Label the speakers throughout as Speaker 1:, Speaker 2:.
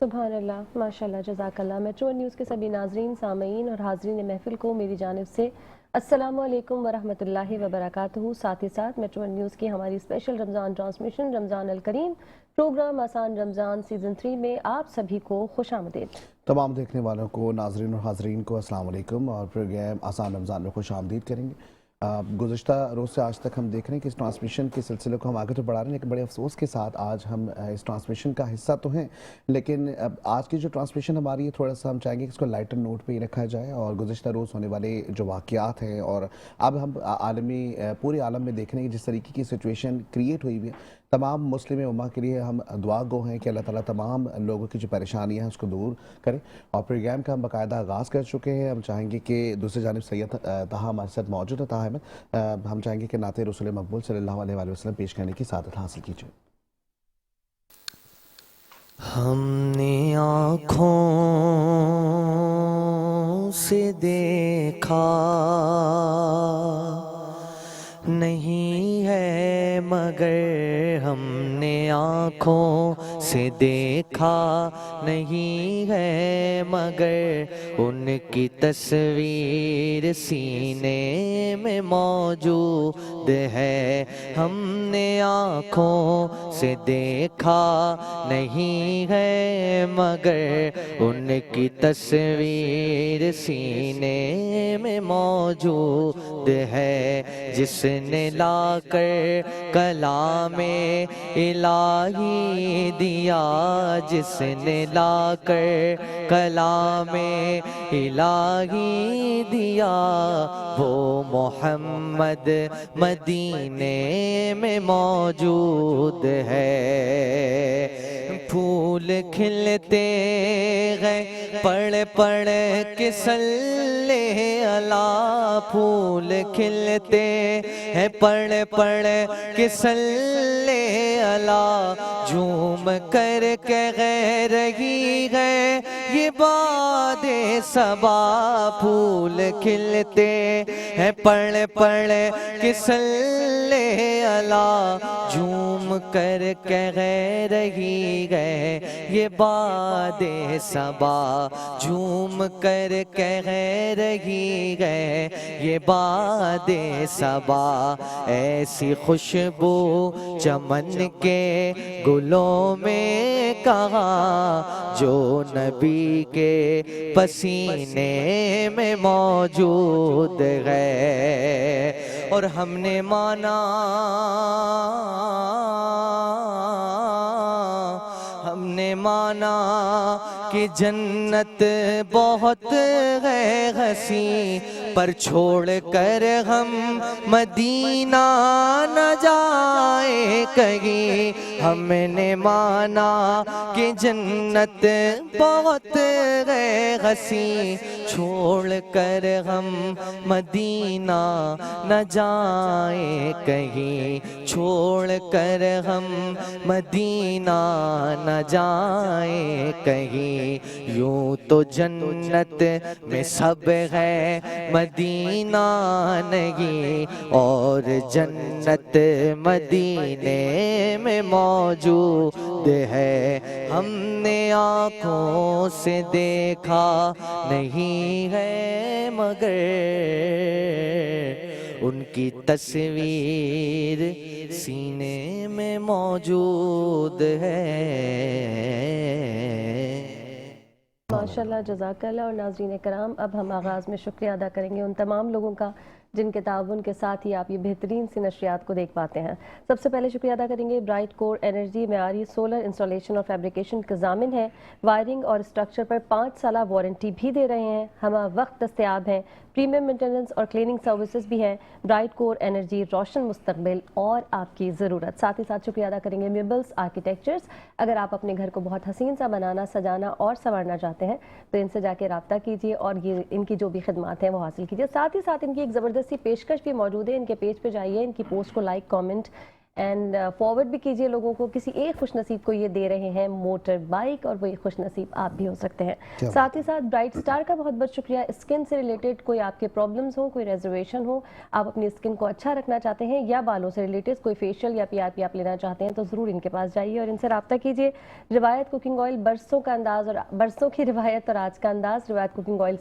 Speaker 1: सुभान अल्लाह, माशाल्लाह, जज़ाकल्लाह। मेट्रो न्यूज़ के सभी नाजरीन, सामईन और हाजरीन महफिल को मेरी जानिब से अस्सलामु अलैकुम वरहमतुल्लाहि वबरकातुहू। साथ ही साथ मेट्रो न्यूज़ की हमारी स्पेशल रमज़ान ट्रांसमिशन रमज़ान अल करीम प्रोग्राम आसान रमज़ान सीज़न 3 में आप सभी को खुशामदीद।
Speaker 2: तमाम देखने वालों को, नाजरीन और हाजरीन को अस्सलाम वालेकुम और प्रोग्राम आसान रमज़ान में खुशामदीद करेंगे। गुज़श्ता रोज़ से आज तक हम देख रहे हैं कि इस ट्रांसमिशन के सिलसिले को हम आगे तो बढ़ा रहे हैं, लेकिन बड़े अफसोस के साथ आज हम इस ट्रांसमिशन का हिस्सा तो हैं, लेकिन अब आज की जो ट्रांसमिशन हमारी है थोड़ा सा हम चाहेंगे कि इसको लाइटर नोट पे ही रखा जाए और गुज़श्ता रोज़ होने वाले जो वाक़यात हैं और अब हम आलमी पूरे आलम में देख रहे हैं कि जिस तरीके की सिचुएशन क्रिएट हुई हुई है, तमाम मुस्लिम उम्मा के लिए हम दुआ गो हैं कि अल्लाह ताला तमाम लोगों की जो परेशानियां हैं उसको दूर करें। और प्रोग्राम का हम बाकायदा आगाज़ कर चुके हैं। हम चाहेंगे कि दूसरी जानिब सैयद ताहा हमारे साथ मौजूद है। ताहा अहमद, हम चाहेंगे कि नाते रसूल मकबूल सल्लल्लाहु अलैहि वसल्लम पेश करने की सादत हासिल कीजिए।
Speaker 3: हमने आँखों से देखा नहीं है मगर हमने आँखों से देखा नहीं है मगर उनकी तस्वीर सीने में मौजूद है। हमने आँखों से देखा नहीं है मगर उनकी तस्वीर सीने में मौजूद है। जिसने लाकर कलामे इलाही दिया, जिसने लाकर कलामे इलाही दिया, वो मोहम्मद मदीने में मौजूद है। फूल खिलते गए पड़ पड़ के सल्ले अला, फूल खिलते हैं पड़ पड़ के सल्ले अला, झूम कर के गए रही गए ये बादे सबा। फूल खिलते हैं पड़ पड़ के सल्ले अला, झूम कर के गए रही गए ये बादे सबा, झूम कर के गए रही गए ये बादे सबा। ऐसी खुशबू चमन के गुलों में कहाँ जो नबी के पसीने में मौजूद है। और हमने माना कि जन्नत बहुत है हसी, पर छोड़ कर हम मदीना न जाए कहीं। हमने माना कि जन्नत बहुत है हसी, छोड़ कर हम मदीना न जाए कहीं, छोड़ कर हम मदीना न जाए कहीं। यूं तो जन्नत में सब है मदीना नहीं, और जन्नत मदीने में मौजूद है। हमने आँखों से देखा नहीं है मगर उनकी तस्वीर सीने में मौजूद है।
Speaker 1: माशाल्लाह, जज़ाकल्लाह। और नाज़रीन कराम, अब हम आगाज़ में शुक्रिया अदा करेंगे उन तमाम लोगों का जिनके ताउन के साथ ही आप ये बेहतरीन सी नशरियात को देख पाते हैं। सबसे पहले शुक्रिया अदा करेंगे ब्राइट कोर एनर्जी, मेयारी सोलर इंस्टॉलेशन और फैब्रिकेशन के ज़ामिन है। वायरिंग और स्ट्रक्चर पर 5 साल वारंटी भी दे रहे हैं। हम वक्त दस्तयाब हैं, प्रीमियम मेंटेनेंस और क्लीनिंग सर्विसेज भी हैं। ब्राइट कोर एनर्जी, रोशन मुस्तकबिल और आपकी ज़रूरत। साथ ही साथ शुक्रिया अदा करेंगे मेबल्स आर्किटेक्चर्स। अगर आप अपने घर को बहुत हसीन सा बनाना, सजाना और संवारना चाहते हैं तो इनसे जाके रब्ता कीजिए और ये इनकी जो भी खिदमात हैं वो हासिल कीजिए। साथ ही साथ इनकी एक ज़बरदस्ती पेशकश भी मौजूद है। इनके पेज पे जाइए, इनकी पोस्ट को लाइक, कमेंट एंड फॉरवर्ड भी कीजिए लोगों को। किसी एक खुश नसीब को ये दे रहे हैं मोटर बाइक और वही खुश नसीब आप भी हो सकते हैं। साथ ही साथ ब्राइट स्टार का बहुत बहुत शुक्रिया। स्किन से रिलेटेड कोई आपके प्रॉब्लम्स हो, कोई रिजर्वेशन हो, आप अपनी स्किन को अच्छा रखना चाहते हैं या बालों से रिलेटेड कोई फेशियल या पीआरपी आप लेना चाहते हैं तो ज़रूर इनके पास जाइए और इनसे रब्ता कीजिए। रिवायत कुकिंग ऑयल, बरसों का अंदाज़ और बरसों की रिवायत और आज का अंदाज़। रिवायत कुकिंग ऑयल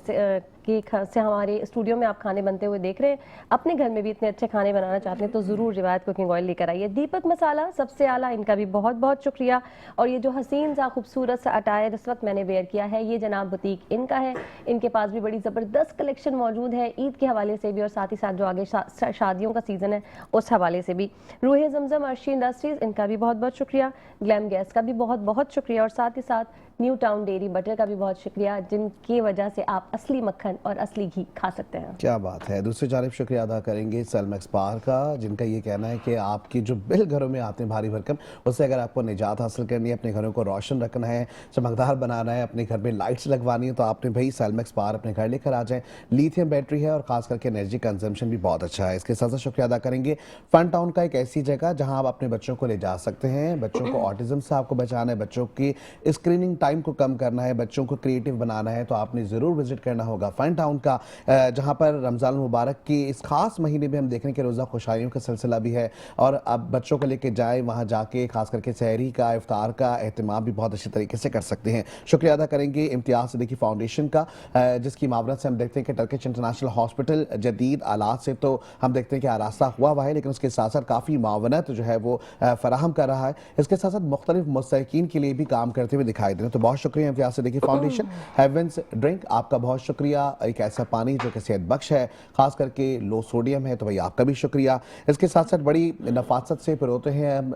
Speaker 1: से हमारे स्टूडियो में आप खाने बनते हुए देख रहे हैं, अपने घर में भी इतने अच्छे खाने बनाना चाहते हैं तो ज़रूर रिवायत कुकिंग ऑयल लेकर आइए। दीपक मसाला सबसे आला, इनका भी बहुत बहुत शुक्रिया। और ये जो हसीन सा खूबसूरत सा अटायर इस वक्त मैंने वेयर किया है, ये जनाब बुटीक इनका है। इनके पास भी बड़ी ज़बरदस्त कलेक्शन मौजूद है ईद के हवाले से भी और साथ ही साथ जो आगे शादियों का सीज़न है उस हवाले से भी। रूह ज़मज़म अर्शी इंडस्ट्रीज़, इनका भी बहुत बहुत शुक्रिया। ग्लैम गैस का भी बहुत बहुत शुक्रिया और साथ ही साथ न्यू टाउन डेयरी बटर का भी बहुत शुक्रिया, जिनकी वजह से आप असली मक्खन और असली घी खा सकते हैं।
Speaker 2: क्या बात है। दूसरी जानब शुक्रिया अदा करेंगे सेलमेक्स पार का, जिनका ये कहना है कि आपकी जो बिल घरों में आते हैं भारी भरकम, उससे अगर आपको निजात हासिल करनी है, अपने घरों को रोशन रखना है, चमकदार बनाना है, अपने घर में लाइट्स लगवानी है तो आपने भाई सेलमेक्स पार अपने घर लेकर आ जाएं। लिथियम बैटरी है और खास करके एनर्जी कंजम्पशन भी बहुत अच्छा है। इसके साथ साथ शुक्रिया अदा करेंगे फन टाउन का, एक ऐसी जगह जहां आप अपने बच्चों को ले जा सकते हैं। बच्चों को ऑटिज्म से आपको बचाना है, बच्चों की स्क्रीनिंग टाइम को कम करना है, बच्चों को क्रिएटिव बनाना है तो आपने ज़रूर विजिट करना होगा फन टाउन का, जहां पर रमज़ान मुबारक की इस खास महीने में हम देख रहे हैं कि रोज़ा खुशाइयों का सिलसिला भी है और अब बच्चों को लेकर जाए वहां जाके खास करके सहरी का, इफ्तार का एहतमाम भी बहुत अच्छे तरीके से कर सकते हैं। शुक्रिया अदा करेंगे इम्तियाज़ सिद्दीकी फाउंडेशन का, जिसकी मावनत से हम देखते हैं कि टर्किश इंटरनेशनल हॉस्पिटल जदीद आलात से तो हम देखते हैं कि आरास्ता हुआ है, लेकिन उसके साथ साथ काफ़ी मावनत जो है वो फराहम कर रहा है। इसके साथ साथ मुख्तलिफ मुस्तहिकीन के लिए भी काम करते हुए दिखाई दे रहे हैं। तो बहुत शुक्रिया इम्तियाज़ सिद्दीकी फाउंडेशन। हेवंस ड्रिंक, आपका बहुत शुक्रिया। एक ऐसा पानी जो कि सेहत बख्श है, खास करके लो सोडियम है, तो भाई आपका भी शुक्रिया। इसके साथ साथ बड़ी नफासत से पिरोते हैं हम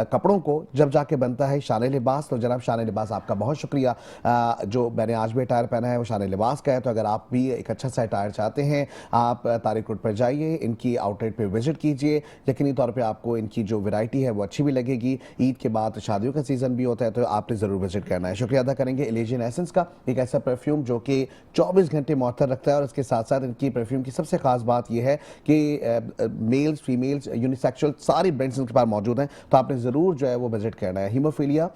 Speaker 2: कपड़ों को, जब जाके बनता है शान लिबास, तो जनाब शान लिबास आपका बहुत शुक्रिया। जो मैंने आज भी अटायर पहना है वो शान लिबास का है, तो अगर आप भी एक अच्छा सा अटायर चाहते हैं आप तारिक रोड पर जाइए, इनकी आउटलेट पर विजिट कीजिए। यकीनी तौर पर आपको इनकी जो वैरायटी है वो अच्छी भी लगेगी। ईद के बाद शादियों का सीज़न भी होता है तो आपने ज़रूर विजिट करना है। शुक्रिया अदा करेंगे एलिजियन एसेंस का, एक ऐसा परफ्यूम जो कि 24 घंटे मौतर रखता है और इसके साथ साथ इनकी परफ्यूम की सबसे खास बात यह है कि मेल्स, फीमेल्स, यूनिसेक्सुअल सारी ब्रांड्स इनके पास मौजूद हैं, तो आपने ज़रूर जो है वो विजिट करना है। हीमोफीलिया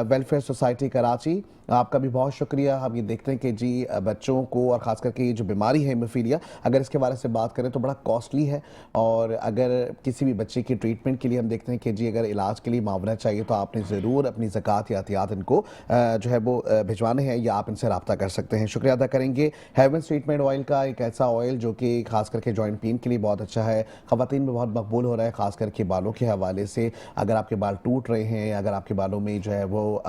Speaker 2: वेलफेयर सोसाइटी कराची, आपका भी बहुत शुक्रिया। हम ये देखते हैं कि जी बच्चों को और ख़ास करके ये जो बीमारी है हीमोफीलिया, अगर इसके बारे से बात करें तो बड़ा कॉस्टली है और अगर किसी भी बच्चे की ट्रीटमेंट के लिए हम देखते हैं कि जी अगर इलाज के लिए मावनत चाहिए तो आपने ज़रूर अपनी ज़कात या एहतियात इनको जो है वो भिजवाने हैं या आप इनसे रब्ता कर सकते हैं। शुक्रिया अदा करेंगे हेवंस ट्रीटमेंट ऑयल का, एक ऐसा ऑयल जो कि खास करके जॉइंट पेन के लिए बहुत अच्छा है, ख़वातीन में बहुत मकबूल हो रहा है, खास करके बालों के हवाले से। अगर आपके बाल टूट रहे हैं, अगर आपके बालों में जो है वो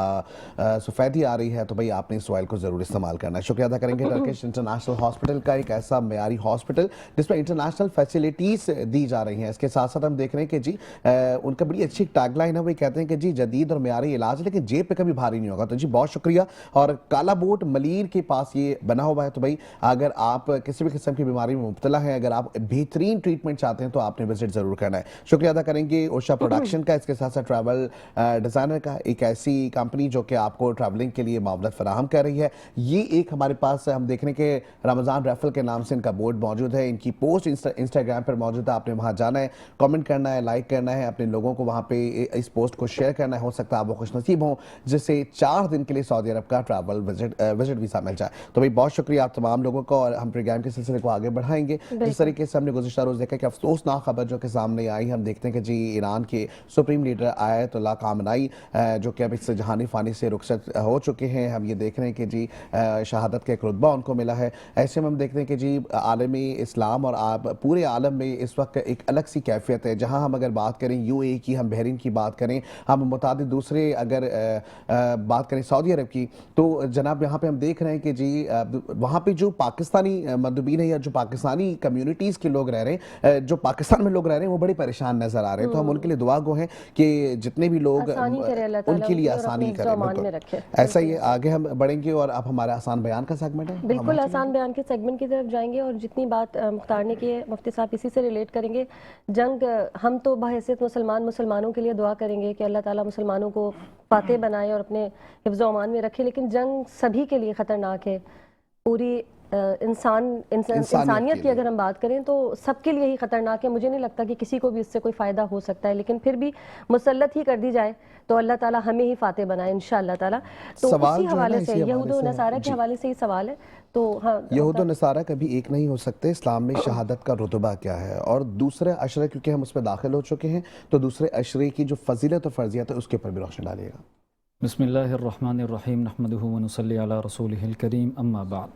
Speaker 2: सफ़ेदी आ रही है तो भाई आपने इस ऑयल को ज़रूर इस्तेमाल करना है। शुक्रिया अदा करेंगे टर्किश इंटरनेशनल हॉस्पिटल का, एक ऐसा मेयारी हॉस्पिटल जिसमें इंटरनेशनल फैसिलिटीज़ दी जा रही हैं। इसके साथ साथ हम देख रहे हैं कि जी उनका बड़ी अच्छी टैगलाइन है, वो कहते हैं कि जी जदीद और मेयारी इलाज लेकिन जेब पे कभी भारी नहीं होगा। तो जी बहुत शुक्रिया। और काला बोट मलीर के पास ये बना हुआ है, तो भाई अगर आप किसी भी किस्म की बीमारी में मुब्तला हैं, अगर आप बेहतरीन ट्रीटमेंट चाहते हैं तो आपने विजिट ज़रूर करना है। शुक्रिया अदा करेंगे ओशा प्रोडक्शन का, इसके साथ साथ ट्रैवल डिज़ाइनर का, एक ऐसी कंपनी जो कि आपको ट्रैवलिंग के लिए ये मामला फराहम कर रही है। ये एक हमारे पास हम देख रहे हैं कि रमज़ान राइफल के नाम से इनका बोर्ड मौजूद है, इनकी पोस्ट इंस्टाग्राम पर मौजूद है। आपने वहाँ जाना है, कमेंट करना है, लाइक करना है, अपने लोगों को वहाँ पे इस पोस्ट को शेयर करना है। हो सकता है आप वो खुशनसीब हों जिससे 4 दिन के लिए सऊदी अरब का ट्रैवल विजिट वीज़ा मिल जाए। तो भाई बहुत शुक्रिया आप तमाम लोगों का, और हम प्रोग्राम के सिलसिले को आगे बढ़ाएंगे। जिस तरीके से हमने गुज़िश्ता रोज़ देखा कि अफसोसनाक खबर जो कि सामने आई, हम देखते हैं कि जी ईरान के सुप्रीम लीडर आयतुल्लाह खामेनी जो कि अब इस जहानी फ़ानी से रुखसत हो चुके हैं। हम ये देख रहे हैं कि जी शहादत का एक रुतबा उनको मिला है। ऐसे में हम देखते हैं कि जी आलमी इस्लाम और पूरे आलम में इस वक्त एक अलग सी कैफियत है। जहाँ हम अगर बात करें UAE की, हम बहरीन की बात करें, हम मुतादिद दूसरे अगर बात करें सऊदी अरब की, तो जनाब यहाँ पे हम देख रहे हैं कि जी वहाँ पे जो पाकिस्तानी मंदुबीन है या जो पाकिस्तानी कम्युनिटीज़ के लोग रह रहे हैं, जो पाकिस्तान में लोग रह रहे हैं, वो बड़े परेशान नज़र आ रहे हैं। तो हम उनके लिए दुआ गो हैं कि जितने भी लोग उनके लिए आसानी करें। ऐसा ही आगे हम बढ़ेंगे और अब हमारा आसान बयान का सेगमेंट है।
Speaker 1: बिल्कुल आसान बयान के सेगमेंट की तरफ जाएंगे और जितनी बात मुख्तार ने की है मुफ्ती साहब इसी से रिलेट करेंगे। जंग हम तो बहैसियत मुसलमानों के लिए दुआ करेंगे कि अल्लाह ताला मुसलमानों को फातेह बनाए और अपने हिफ्ज़ व अमान में रखे, लेकिन जंग सभी के लिए ख़तरनाक है। पूरी इंसानियत की अगर हम बात करें तो सबके लिए ही ख़तरनाक है। मुझे नहीं लगता कि किसी को भी इससे कोई फ़ायदा हो सकता है, लेकिन फिर भी मुसल्लत ही कर दी जाए तो अल्लाह ताला हमें ही फातेह बनाए इंशाअल्लाह ताला। तो उसी हवाले से यहूद व नसारा के हवाले से ही सवाल है। तो हाँ,
Speaker 2: यहूद व नसारा कभी एक नहीं हो सकते। इस्लाम में शहादत का रुतबा क्या है, और दूसरे अशरे, क्योंकि हम उस पर दाखिल हो चुके हैं, तो दूसरे अशरे की जो फजीलत और फर्जियत है उसके ऊपर भी रोशनी डालिएगा।
Speaker 4: बिस्मिल्लाहिर्रहमानिर्रहीम नहमदुहु व नुसल्ली अला रसूलिहिल करीम अम्मा बाद।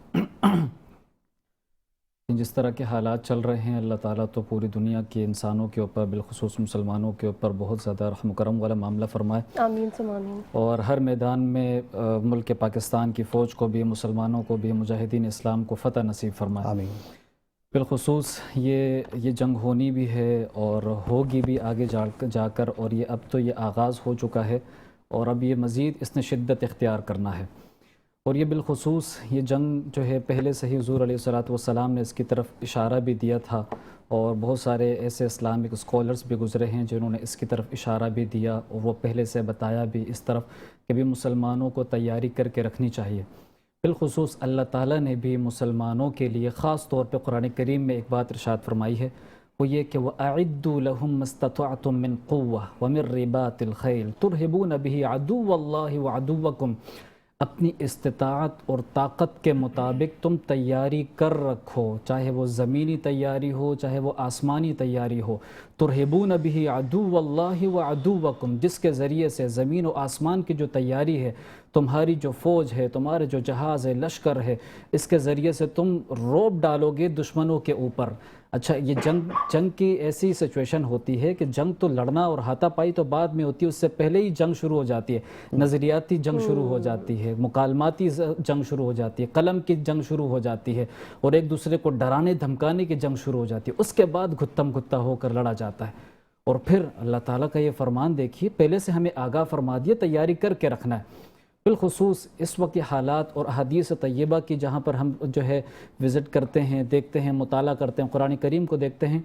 Speaker 4: जिस तरह के हालात चल रहे हैं, अल्लाह ताला तो पूरी दुनिया के इंसानों के ऊपर, बिलखुसूस मुसलमानों के ऊपर बहुत ज़्यादा रहम करम वाला मामला फरमाए।
Speaker 1: आमीन आमीन।
Speaker 4: और हर मैदान में मुल्क पाकिस्तान की फ़ौज को भी, मुसलमानों को भी, मुजाहिदीन इस्लाम को फ़तह नसीब फरमाए।
Speaker 2: आमीन।
Speaker 4: बिलखुसूस ये जंग होनी भी है और होगी भी आगे जाकर, और ये अब तो ये आगाज़ हो चुका है और अब ये मज़ीद इसने शिद्दत इख्तियार करना है। और ये बिलखुसूस ये जंग जो है पहले से ही हुज़ूर अलैहिस्सलातु वस्सलाम ने इसकी तरफ इशारा भी दिया था, और बहुत सारे ऐसे इस्लामिक स्कॉलर्स भी गुज़रे हैं जिन्होंने इसकी तरफ इशारा भी दिया और वो पहले से बताया भी इस तरफ कि भी मुसलमानों को तैयारी करके रखनी चाहिए। बिलखुसूस अल्लाह ताला ने भी मुसलमानों के लिए ख़ास तौर पर कुरान करीम में एक बात इरशाद फरमाई है, वो ये कि वअइद्दू लहुम मस्ततअतुम मिन क़ुव्वह व मिन रिबातिल खैल तुरहिबून बिही अदुव्वल्लाहि व अदुव्वकुम। अपनी इस्तिताअत और ताकत के मुताबिक तुम तैयारी कर रखो, चाहे वो ज़मीनी तैयारी हो, चाहे वो आसमानी तैयारी हो। तुरहिबून बिही अदुव्वल्लाहि व अदुव्वकुम, जिसके ज़रिए से ज़मीन और आसमान की जो तैयारी है, तुम्हारी जो फ़ौज है, तुम्हारे जो जहाज़ है, लश्कर है, इसके ज़रिए से तुम रोब डालोगे दुश्मनों के ऊपर। अच्छा, ये जंग की ऐसी सिचुएशन होती है कि जंग तो लड़ना और हाथापाई तो बाद में होती है, उससे पहले ही जंग शुरू हो जाती है। नज़रियाती जंग शुरू हो जाती है, मुकालमाती जंग शुरू हो जाती है, कलम की जंग शुरू हो जाती है, और एक दूसरे को डराने धमकाने की जंग शुरू हो जाती है। उसके बाद घुत्तम घुत्ता होकर लड़ा जाता है। और फिर अल्लाह ताला का ये फरमान देखिए, पहले से हमें आगाह फरमा दिया तैयारी करके रखना है। बिलखुसूस इस वक्त हालात और हदीस तय्यबा की जहाँ पर हम जो है विज़िट करते हैं, देखते हैं, मुताला करते हैं, कुरान करीम को देखते हैं,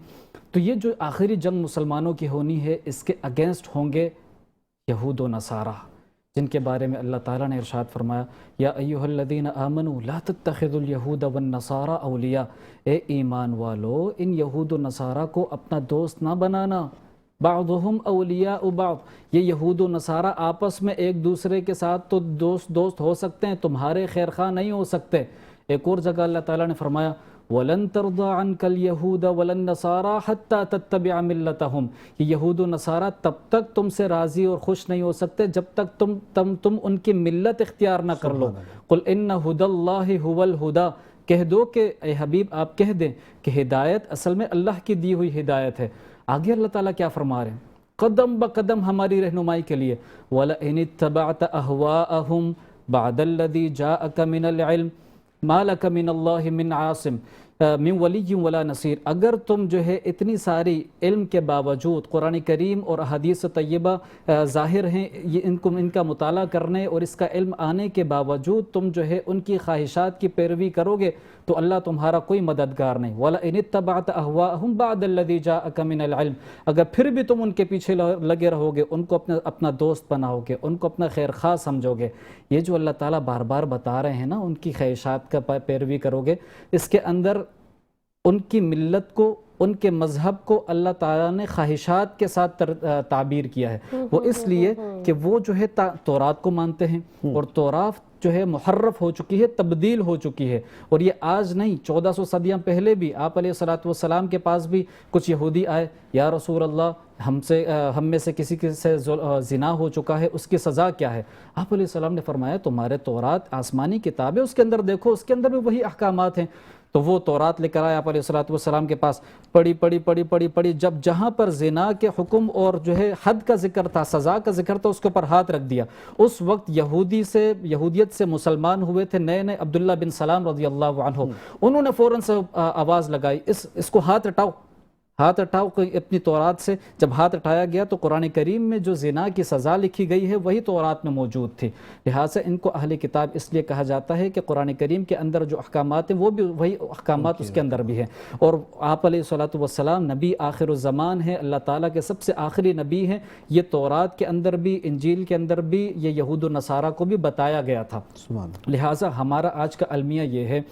Speaker 4: तो ये जो आखिरी जंग मुसलमानों की होनी है, इसके अगेंस्ट होंगे यहूद व नसारा, जिनके बारे में अल्लाह ताला ने इरशाद फरमाया, या अय्युहल्लज़ीना आमनू ला तत्तखिज़ुल यहूद वन नसारा औलिया। ए ईमान वालो, इन यहूद व नसारा को अपना दोस्त ना बनाना। बादुहुम औलिया बाद, ये यहूद व नसारा आपस में एक दूसरे के साथ तो दोस्त हो सकते हैं, तुम्हारे खैर खा नहीं हो सकते। एक और जगह अल्लाह ताला ने फरमाया, वलन तर्दा अनकल यहूद वलन नसारा हत्ता तत्तबिअ मिल्लतहुम, ये यहूद व नसारा तब तक तुमसे राज़ी और खुश नहीं हो सकते जब तक तुम उनकी मिल्लत इख्तियार ना कर लो। कुल इन्ना हुदल्लाहि हुवल हुदा, कह दो कि ए हबीब आप कह दें कि हिदायत असल में अल्लाह की दी हुई हिदायत है। आगे अल्लाह ताला क्या फरमा रहे हैं, कदम ब कदम हमारी रहनुमाई के लिए, वला इन इत्तबअत अहवाअहुम बअदल्लज़ी जाअक मिनल इल्म मा लक मिनल्लाहि मिन आसिम, मिन वली वला नसीर, अगर तुम जो है इतनी सारी इल्म के बावजूद कुरान करीम और हदीस तय्यबा ज़ाहिर हैं, ये इनका मुताला करने और इसका इल्म आने के बावजूद तुम जो है उनकी ख्वाहिशात की पैरवी करोगे तो अल्लाह तुम्हारा कोई मददगार नहीं। वला इन इत्तबअत अहवाअहुम बअदल्लज़ी जाअका मिनल इल्म, अगर फिर भी तुम उनके पीछे लगे रहोगे, उनको अपना दोस्त बनाओगे, उनको अपना खैर खा समझोगे, ये जो अल्लाह ताला बार बार बता रहे हैं ना, उनकी ख्वाहिशात का पैरवी करोगे, इसके अंदर उनकी मिल्लत को, उनके मज़हब को अल्लाह ताला ने ख्वाहिशात के साथ ताबीर किया है। वो इसलिए कि वो जो है तौरात को मानते हैं और तौरात जो है मुहर्रफ हो चुकी है, तब्दील हो चुकी है। और ये आज नहीं, 1400 सदियाँ पहले भी आप अलैहिस्सलाम के पास भी कुछ यहूदी आए, या रसूल अल्लाह हम में से किसी के से ज़िना हो चुका है, उसकी सज़ा क्या है? आप अलैहिस्सलाम ने फरमाया तुम्हारे तौरात आसमानी किताब है, उसके अंदर देखो, उसके अंदर भी वही अहकामात हैं। तो वो तौरात लेकर आए आप अलैहिस्सलाम के पास, पढ़ी, जब जहाँ पर ज़िना के हुक्म और जो है हद का जिक्र था, सज़ा का जिक्र था, उसके ऊपर हाथ रख दिया। उस वक्त यहूदियत से मुसलमान हुए थे नए नए अब्दुल्ला बिन सलाम रज़ियल्लाहु अन्हु, उन्होंने फ़ौरन से आवाज़ लगाई, इसको हाथ हटाओ, हाथ हटाओ अपनी तौरात से। जब हाथ हटाया गया तो कुरान करीम में जो ज़िना की सज़ा लिखी गई है वही तौरात में मौजूद थी। लिहाजा इनको अहले किताब इसलिए कहा जाता है कि कुरान करीम के अंदर जो अहकामात हैं वो भी वही अहकामात उसके अंदर भी हैं। और आप अलैहिस्सलातु वस्सलाम नबी आखिरुज़्ज़मान है, अल्लाह ताला के सबसे आखिरी नबी हैं। ये तौरात के अंदर भी, इंजील के अंदर भी ये यहूद व नसारा को भी बताया गया था। लिहाजा हमारा आज का अलमिया ये है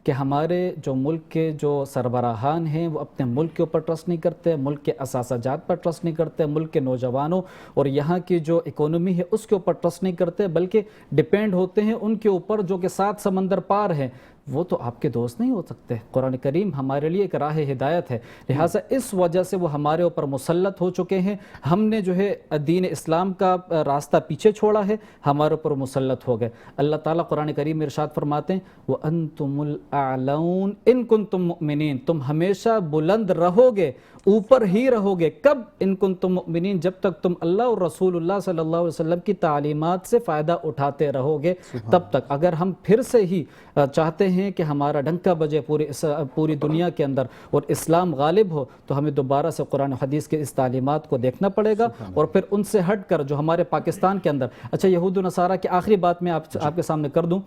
Speaker 4: कि हमारे जो मुल्क के जो सरबराहान हैं वो अपने मुल्क के ऊपर ट्रस्ट नहीं करते, मुल्क के असासाजात पर ट्रस्ट नहीं करते, मुल्क के नौजवानों और यहाँ की जो इकोनॉमी है उसके ऊपर ट्रस्ट नहीं करते, बल्कि डिपेंड होते हैं उनके ऊपर जो कि 7 समंदर पार हैं। वो तो आपके दोस्त नहीं हो सकते। कुरान करीम हमारे लिए एक राह हिदायत है, लिहाजा इस वजह से वो हमारे ऊपर मुसल्लत हो चुके हैं। हमने जो है दीन इस्लाम का रास्ता पीछे छोड़ा है, हमारे ऊपर मुसल्लत हो गए। अल्लाह ताला कुरान करीम में इरशाद फरमाते हैं व अंतुमुल आलऊन इन कुंतुम मुमिनीन, तुम हमेशा बुलंद रहोगे, ऊपर ही रहोगे। कब? इन कुंतुम मुमिनीन, जब तक तुम अल्लाह और रसूलुल्लाह सल्लल्लाहु अलैहि वसल्लम की तालीमात से फ़ायदा उठाते रहोगे तब तक। अगर हम फिर से ही चाहते हैं कि हमारा डंका बजे पूरी दुनिया के अंदर और इस्लाम गालिब हो, तो हमें दोबारा से कुरान हदीस के इस तालीमात को देखना पड़ेगा और फिर उनसे हट कर जो हमारे पाकिस्तान के अंदर, अच्छा यहूद नसारा की आखिरी बात मैं आपके सामने कर दूं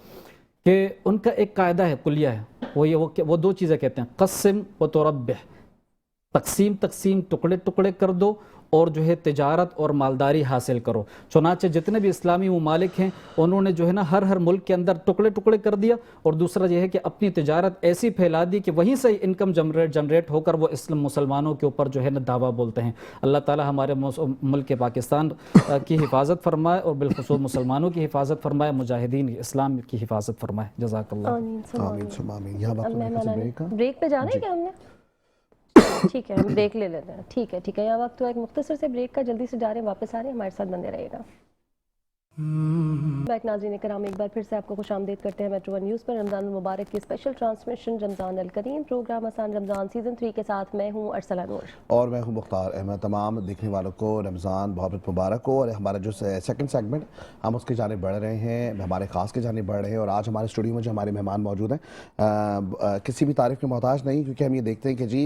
Speaker 4: कि उनका एक कायदा है, कुलिया है, वो 2 चीज़ें कहते हैं, क़स्म व तुरब्बिह, तकसीम टुकड़े टुकड़े कर दो और जो है तिजारत और मालदारी हासिल करो। चुनाचे जितने भी इस्लामी ममालिक हैं उन्होंने जो है ना हर मुल्क के अंदर टुकड़े टुकड़े कर दिया, और दूसरा यह है कि अपनी तिजारत ऐसी फैला दी कि वहीं से इनकम जनरेट होकर वो मुसलमानों के ऊपर जो है ना दावा बोलते हैं। अल्लाह ताला हमारे मुल्क पाकिस्तान की हिफाजत फरमाए और बिलखुसूस मुसलमानों की हिफाजत फरमाए, मुजाहिदीन इस्लाम की हिफाजत फरमाए। जज़ाकल्लाह।
Speaker 1: ब्रेक पे जाना है क्या हमने? ठीक है, हम ब्रेक ले लेते हैं। ठीक है, यहाँ वक्त हुआ एक मुख्तसर से ब्रेक का, जल्दी से जा रहे हैं, वापस आ रहे हैं, हमारे साथ बंदे रहिएगा। बैक नाज़रीन किराम, एक बार फिर से आपको खुशामदीद करते हैं मेट्रो 1 न्यूज़ पर। रमज़ान मुबारक की स्पेशल ट्रांसमिशन रमज़ान अल करीम प्रोग्राम आसान रमज़ान सीज़न 3 के साथ मैं हूँ अरसला नूर
Speaker 2: और मैं हूँ मुख्तार अहमद। तमाम देखने वालों को रमज़ान बहुत मुबारक हो। और हमारा जो सेकंड सेगमेंट हम उसके जाने बढ़ रहे हैं, हमारे ख़ास के जाने बढ़ रहे हैं। और आज हमारे स्टूडियो में जो हमारे मेहमान मौजूद हैं किसी भी तारीफ़ के मोहताज नहीं, क्योंकि हम ये देखते हैं कि जी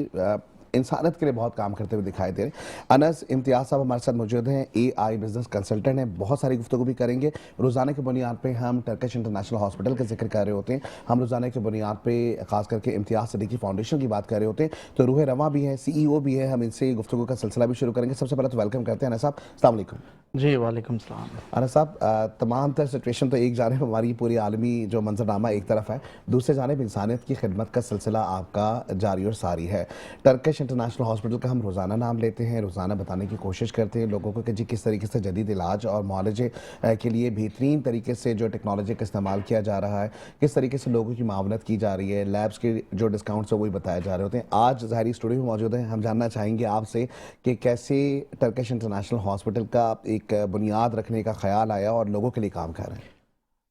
Speaker 2: इंसानियत के लिए बहुत काम करते हुए दिखाई दे रहे हैं। अनस इम्तियाज़ साहब हमारे साथ मौजूद हैं, AI बिजनेस कंसल्टेंट हैं। बहुत सारी गुफ्तगू भी करेंगे। रोज़ाना की बुनियाद पे हम टर्किश इंटरनेशनल हॉस्पिटल का जिक्र कर रहे होते हैं, हम रोज़ाना की बुनियाद पे खास करके इम्तियाज़ सिद्दीकी फाउंडेशन की बात कर रहे होते हैं। तो रूह रवां भी है, CEO भी है। हम इनसे गुफ्तगू का सिलसिला भी शुरू करेंगे। सबसे पहले तो वेलकम करते हैं अनस साहब। अस्सलाम वालेकुम।
Speaker 5: जी वालेकुम सलाम।
Speaker 2: अनस साहब, तमाम तर सिचुएशन तो एक जानिब हमारी पूरी आलमी जो मंजरनामा एक तरफ है, दूसरे जानिब इंसानियत की खिदमत का सिलसिला आपका जारी और सारी है। टर्किश इंटरनेशनल हॉस्पिटल का हम रोज़ाना नाम लेते हैं, रोज़ाना बताने की कोशिश करते हैं लोगों को कि जी किस तरीके से जदीद इलाज और मुआलजे के लिए बेहतरीन तरीके से जो टेक्नोलॉजी का इस्तेमाल किया जा रहा है, किस तरीके से लोगों की मावनत की जा रही है, लैब्स के जो डिस्काउंट्स है वही बताए जा रहे होते हैं। आज ज़ाहिरी स्टूडियो में मौजूद हैं, हम जानना चाहेंगे आपसे कि कैसे टर्किश इंटरनेशनल हॉस्पिटल का एक बुनियाद रखने का ख्याल आया और लोगों के लिए काम कर रहे हैं।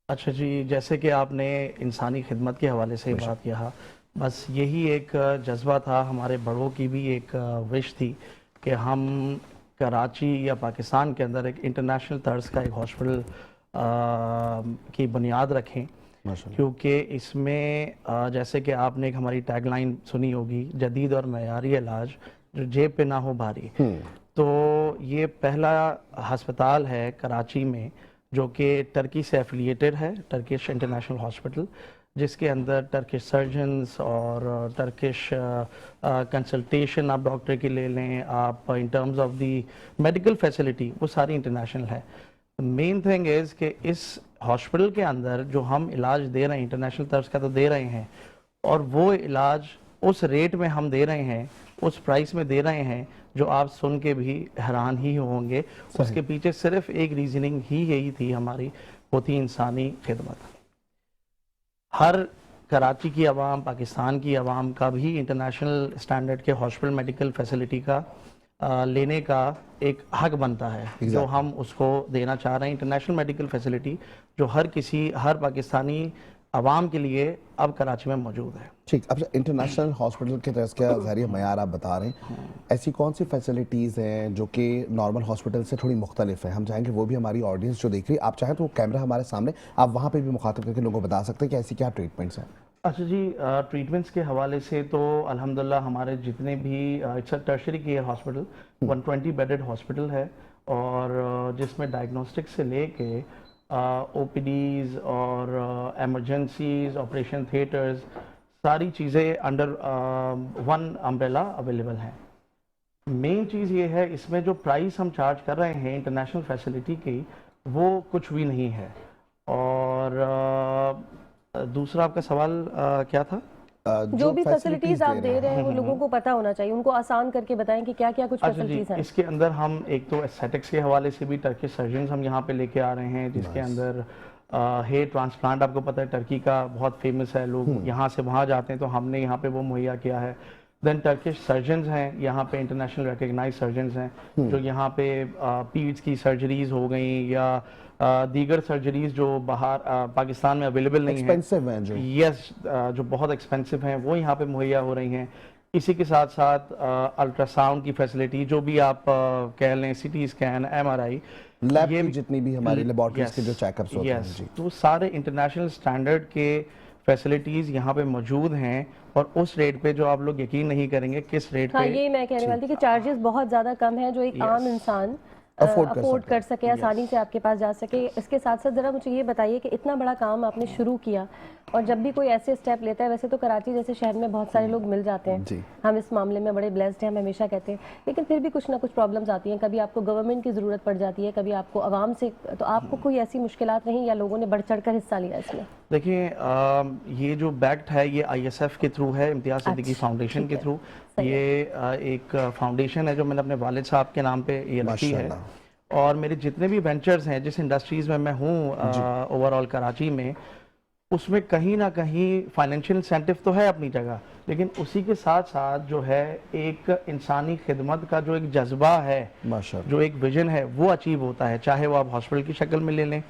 Speaker 5: अच्छा जी, जैसे कि आपने इंसानी खिदमत के हवाले से बात किया, बस यही एक जज्बा था, हमारे बड़ों की भी एक विश थी कि हम कराची या पाकिस्तान के अंदर एक इंटरनेशनल तर्ज का एक हॉस्पिटल की बुनियाद रखें।
Speaker 2: माशाल्लाह।
Speaker 5: क्योंकि इसमें जैसे कि आपने एक हमारी टैगलाइन सुनी होगी, जदीद और मयारी इलाज जो जेब पे ना हो भारी। तो ये पहला हस्पताल है कराची में जो कि टर्की से एफिलिएटेड है, टर्किश इंटरनेशनल हॉस्पिटल, जिसके अंदर टर्किश सर्जन्स और टर्किश कंसल्टेशन आप डॉक्टर की ले लें, आप in terms of the medical facility वो सारी इंटरनेशनल है। मेन थिंग इज़ कि इस हॉस्पिटल के अंदर जो हम इलाज दे रहे हैं इंटरनेशनल तर्ज का तो दे रहे हैं, और वो इलाज उस रेट में हम दे रहे हैं, उस प्राइस में दे रहे हैं जो आप सुन के भी हैरान ही होंगे। उसके पीछे सिर्फ एक रीजनिंग ही यही थी हमारी, वो थी इंसानी खिदमत। हर कराची की आवाम, पाकिस्तान की आवाम का भी इंटरनेशनल स्टैंडर्ड के हॉस्पिटल मेडिकल फैसिलिटी का लेने का एक हक बनता है जो हम उसको देना चाह रहे हैं। इंटरनेशनल मेडिकल फैसिलिटी जो हर पाकिस्तानी आवाम के लिए अब कराची में मौजूद है।
Speaker 2: ठीक, अब इंटरनेशनल हॉस्पिटल के तरह का ज़रिए मयार आप बता रहे हैं, ऐसी कौन सी फैसिलिटीज़ हैं जो कि नॉर्मल हॉस्पिटल से थोड़ी मुख्तलिफ है? हम चाहेंगे वो भी हमारी ऑडियंस जो देख रही है, आप चाहें तो वो कैमरा हमारे सामने, आप वहाँ पे भी मुखातिब करके लोगों को बता सकते हैं कि ऐसी क्या ट्रीटमेंट्स हैं।
Speaker 5: अच्छा जी, ट्रीटमेंट्स के हवाले से तो अल्हम्दुलिल्लाह हमारे जितने भी it's a tertiary care hospital, 120 bedded hospital है, और जिसमें डायग्नोस्टिक से लेके ओपीडीज़ और एमरजेंसीज, ऑपरेशन थिएटर्स, सारी चीज़ें अंडर वन अम्ब्रेला अवेलेबल हैं। मेन चीज़ ये है इसमें जो प्राइस हम चार्ज कर रहे हैं इंटरनेशनल फैसिलिटी की, वो कुछ भी नहीं है। और दूसरा आपका सवाल क्या था?
Speaker 1: जो भी फैसिलिटीज आप दे रहे हैं वो लोगों को पता होना चाहिए, उनको आसान करके बताएं कि क्या क्या कुछ
Speaker 5: अच्छा जी,
Speaker 1: फैसिलिटीज हैं।
Speaker 5: इसके अंदर हम एक तो एस्थेटिक्स के हवाले से भी टर्किश सर्जन्स हम यहाँ पे लेके आ रहे हैं, जिसके अंदर हेयर ट्रांसप्लांट, आपको पता है टर्की का बहुत फेमस है, लोग यहाँ से वहाँ जाते हैं, तो हमने यहाँ पे वो मुहैया किया है। देन टर्किश सर्जन्स हैं यहाँ पे, इंटरनेशनल रिकग्नाइज सर्जन्स हैं जो यहाँ पे पीड्स की सर्जरीज हो गई या दीगर सर्जरीज जो बाहर पाकिस्तान में अवेलेबल नहीं है,
Speaker 2: एक्सपेंसिव हैं जो,
Speaker 5: यस, जो बहुत एक्सपेंसिव हैं, वो यहाँ पे मुहैया हो रही हैं। इसी के साथ साथ अल्ट्रासाउंड की फैसिलिटी, जो भी आप कह लें, सीटी स्कैन, एमआरआई,
Speaker 2: लैब की जितनी भी हमारी लेबोरेटरीज के जो चेकअप्स होते हैं जी,
Speaker 5: तो सारे इंटरनेशनल स्टैंडर्ड के फैसिलिटीज़ यहाँ पे मौजूद हैं, और उस रेट पे जो आप लोग यकीन नहीं करेंगे किस रेट
Speaker 1: हाँ,
Speaker 5: पे।
Speaker 1: ये मैं कहने वाली थी कि चार्जेस बहुत ज़्यादा कम है जो एक आम इंसान
Speaker 2: अफोर्ड
Speaker 1: कर सके, आसानी से आपके पास जा सके। इसके साथ साथ ज़रा मुझे ये बताइए कि इतना बड़ा काम आपने शुरू किया, और जब भी कोई ऐसे स्टेप लेता है, वैसे तो कराची जैसे शहर में बहुत सारे लोग मिल जाते हैं, हम इस मामले में बड़े ब्लेस्ड हैं, हम हमेशा कहते हैं, लेकिन फिर भी कुछ ना कुछ प्रॉब्लम्स आती हैं। कभी आपको गवर्नमेंट की ज़रूरत पड़ जाती है, कभी आपको आवाम से, तो आपको कोई ऐसी मुश्किलात नहीं, या लोगों ने बढ़ चढ़ कर हिस्सा लिया इसमें?
Speaker 5: देखिए, ये जो बैक्ट है ये ISF के थ्रू है, इम्तियाज सिद्दीकी फाउंडेशन के थ्रू। ये एक फाउंडेशन है जो मैंने अपने वालिद साहब के नाम पे ये रखी है, और मेरे जितने भी वेंचर्स हैं, जिस इंडस्ट्रीज़ में मैं हूँ ओवरऑल कराची में, उसमें कहीं ना कहीं फाइनेंशियल इंसेंटिव तो है अपनी जगह, लेकिन उसी के साथ साथ जो है एक इंसानी खिदमत का जो एक जज्बा है, जो एक विजन है, वो अचीव होता है। चाहे वो आप हॉस्पिटल की शक्ल में ले लें,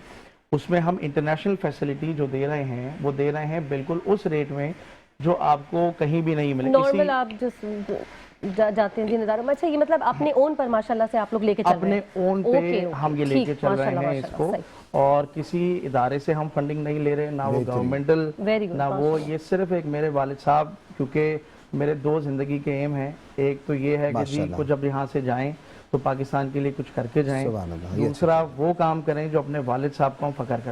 Speaker 5: उसमें हम इंटरनेशनल फैसिलिटी जो दे रहे हैं वो दे रहे हैं बिल्कुल उस रेट में जो आपको कहीं भी नहीं मिले।
Speaker 1: नॉर्मल आप जिस जाते हैं जिन्हेदारों में। अच्छा, ये मतलब अपने ओन पर माशाल्लाह से आप लोग लेके चल रहे हैं?
Speaker 5: अपने ओन पे हम ये लेके चल रहे हैं इसको, और किसी इदारे से हम फंडिंग नहीं ले रहे, ना वो गवर्नमेंटल, ना वो, ये सिर्फ एक मेरे वालिद साहब, क्योंकि मेरे दो जिंदगी के एम हैं, एक तो ये है कि जी को जब यहाँ से जाएं तो पाकिस्तान के लिए कुछ करके जाएं, दूसरा वो काम करें जो अपने वालिद साहब को फखर